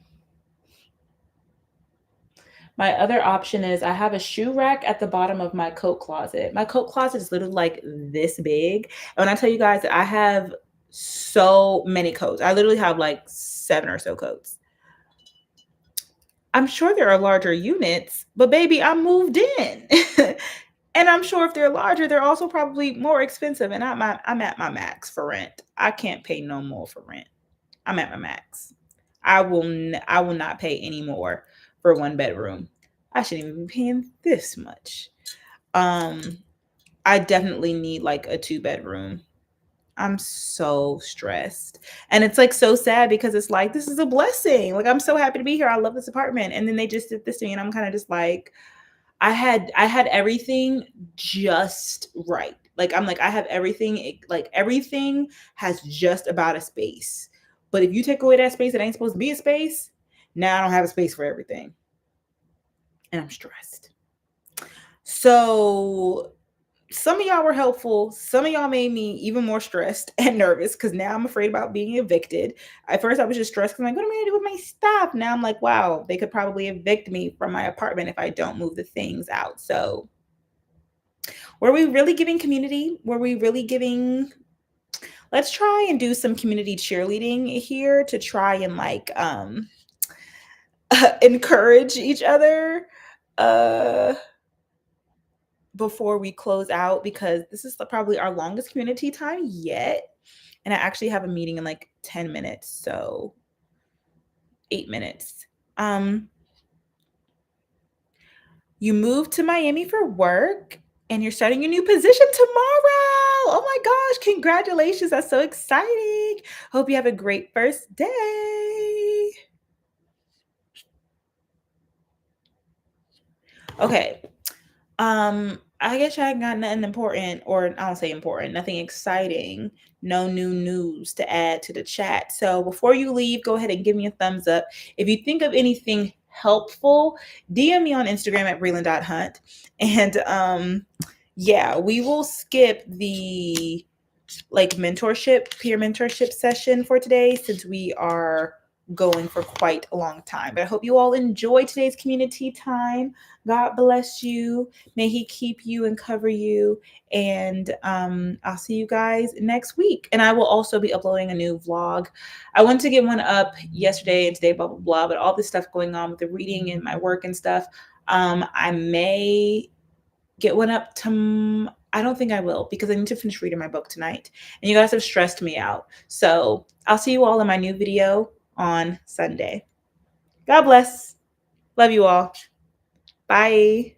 my other option is I have a shoe rack at the bottom of my coat closet. My coat closet is literally like this big. And when I tell you guys that I have so many coats, I literally have like 7 or so coats. I'm sure there are larger units, but baby, I moved in. And I'm sure if they're larger, they're also probably more expensive. And I'm at my max for rent. I can't pay no more for rent. I'm at my max. I will not pay any more for 1 bedroom. I shouldn't even be paying this much. I definitely need like a 2 bedroom. I'm so stressed. And it's like so sad because it's like, this is a blessing. Like, I'm so happy to be here. I love this apartment. And then they just did this to me. And I'm kind of just like, I had everything just right. Like, I'm like, I have everything, like everything has just about a space. But if you take away that space that ain't supposed to be a space, now I don't have a space for everything. And I'm stressed. So some of y'all were helpful. Some of y'all made me even more stressed and nervous because now I'm afraid about being evicted. At first, I was just stressed because I'm like, what am I going to do with my stuff? Now I'm like, wow, they could probably evict me from my apartment if I don't move the things out. So were we really giving community? Were we really giving? Let's try and do some community cheerleading here to try and like encourage each other before we close out, because this is probably our longest community time yet. And I actually have a meeting in like 10 minutes. So 8 minutes. You moved to Miami for work and you're starting your new position tomorrow. Oh my gosh, congratulations. That's so exciting. Hope you have a great first day. Okay. I guess I got nothing important, or I don't say important, nothing exciting, no new news to add to the chat. So before you leave, go ahead and give me a thumbs up. If you think of anything helpful, DM me on Instagram at Brelynn.hunt. And yeah, we will skip the like peer mentorship session for today since we are going for quite a long time. But I hope you all enjoy today's community time. God bless you. May he keep you and cover you. And I'll see you guys next week. And I will also be uploading a new vlog. I wanted to get one up yesterday and today, blah, blah, blah. But all this stuff going on with the reading and my work and stuff, I may get one up tomorrow. I don't think I will because I need to finish reading my book tonight. And you guys have stressed me out. So I'll see you all in my new video on Sunday. God bless. Love you all. Bye.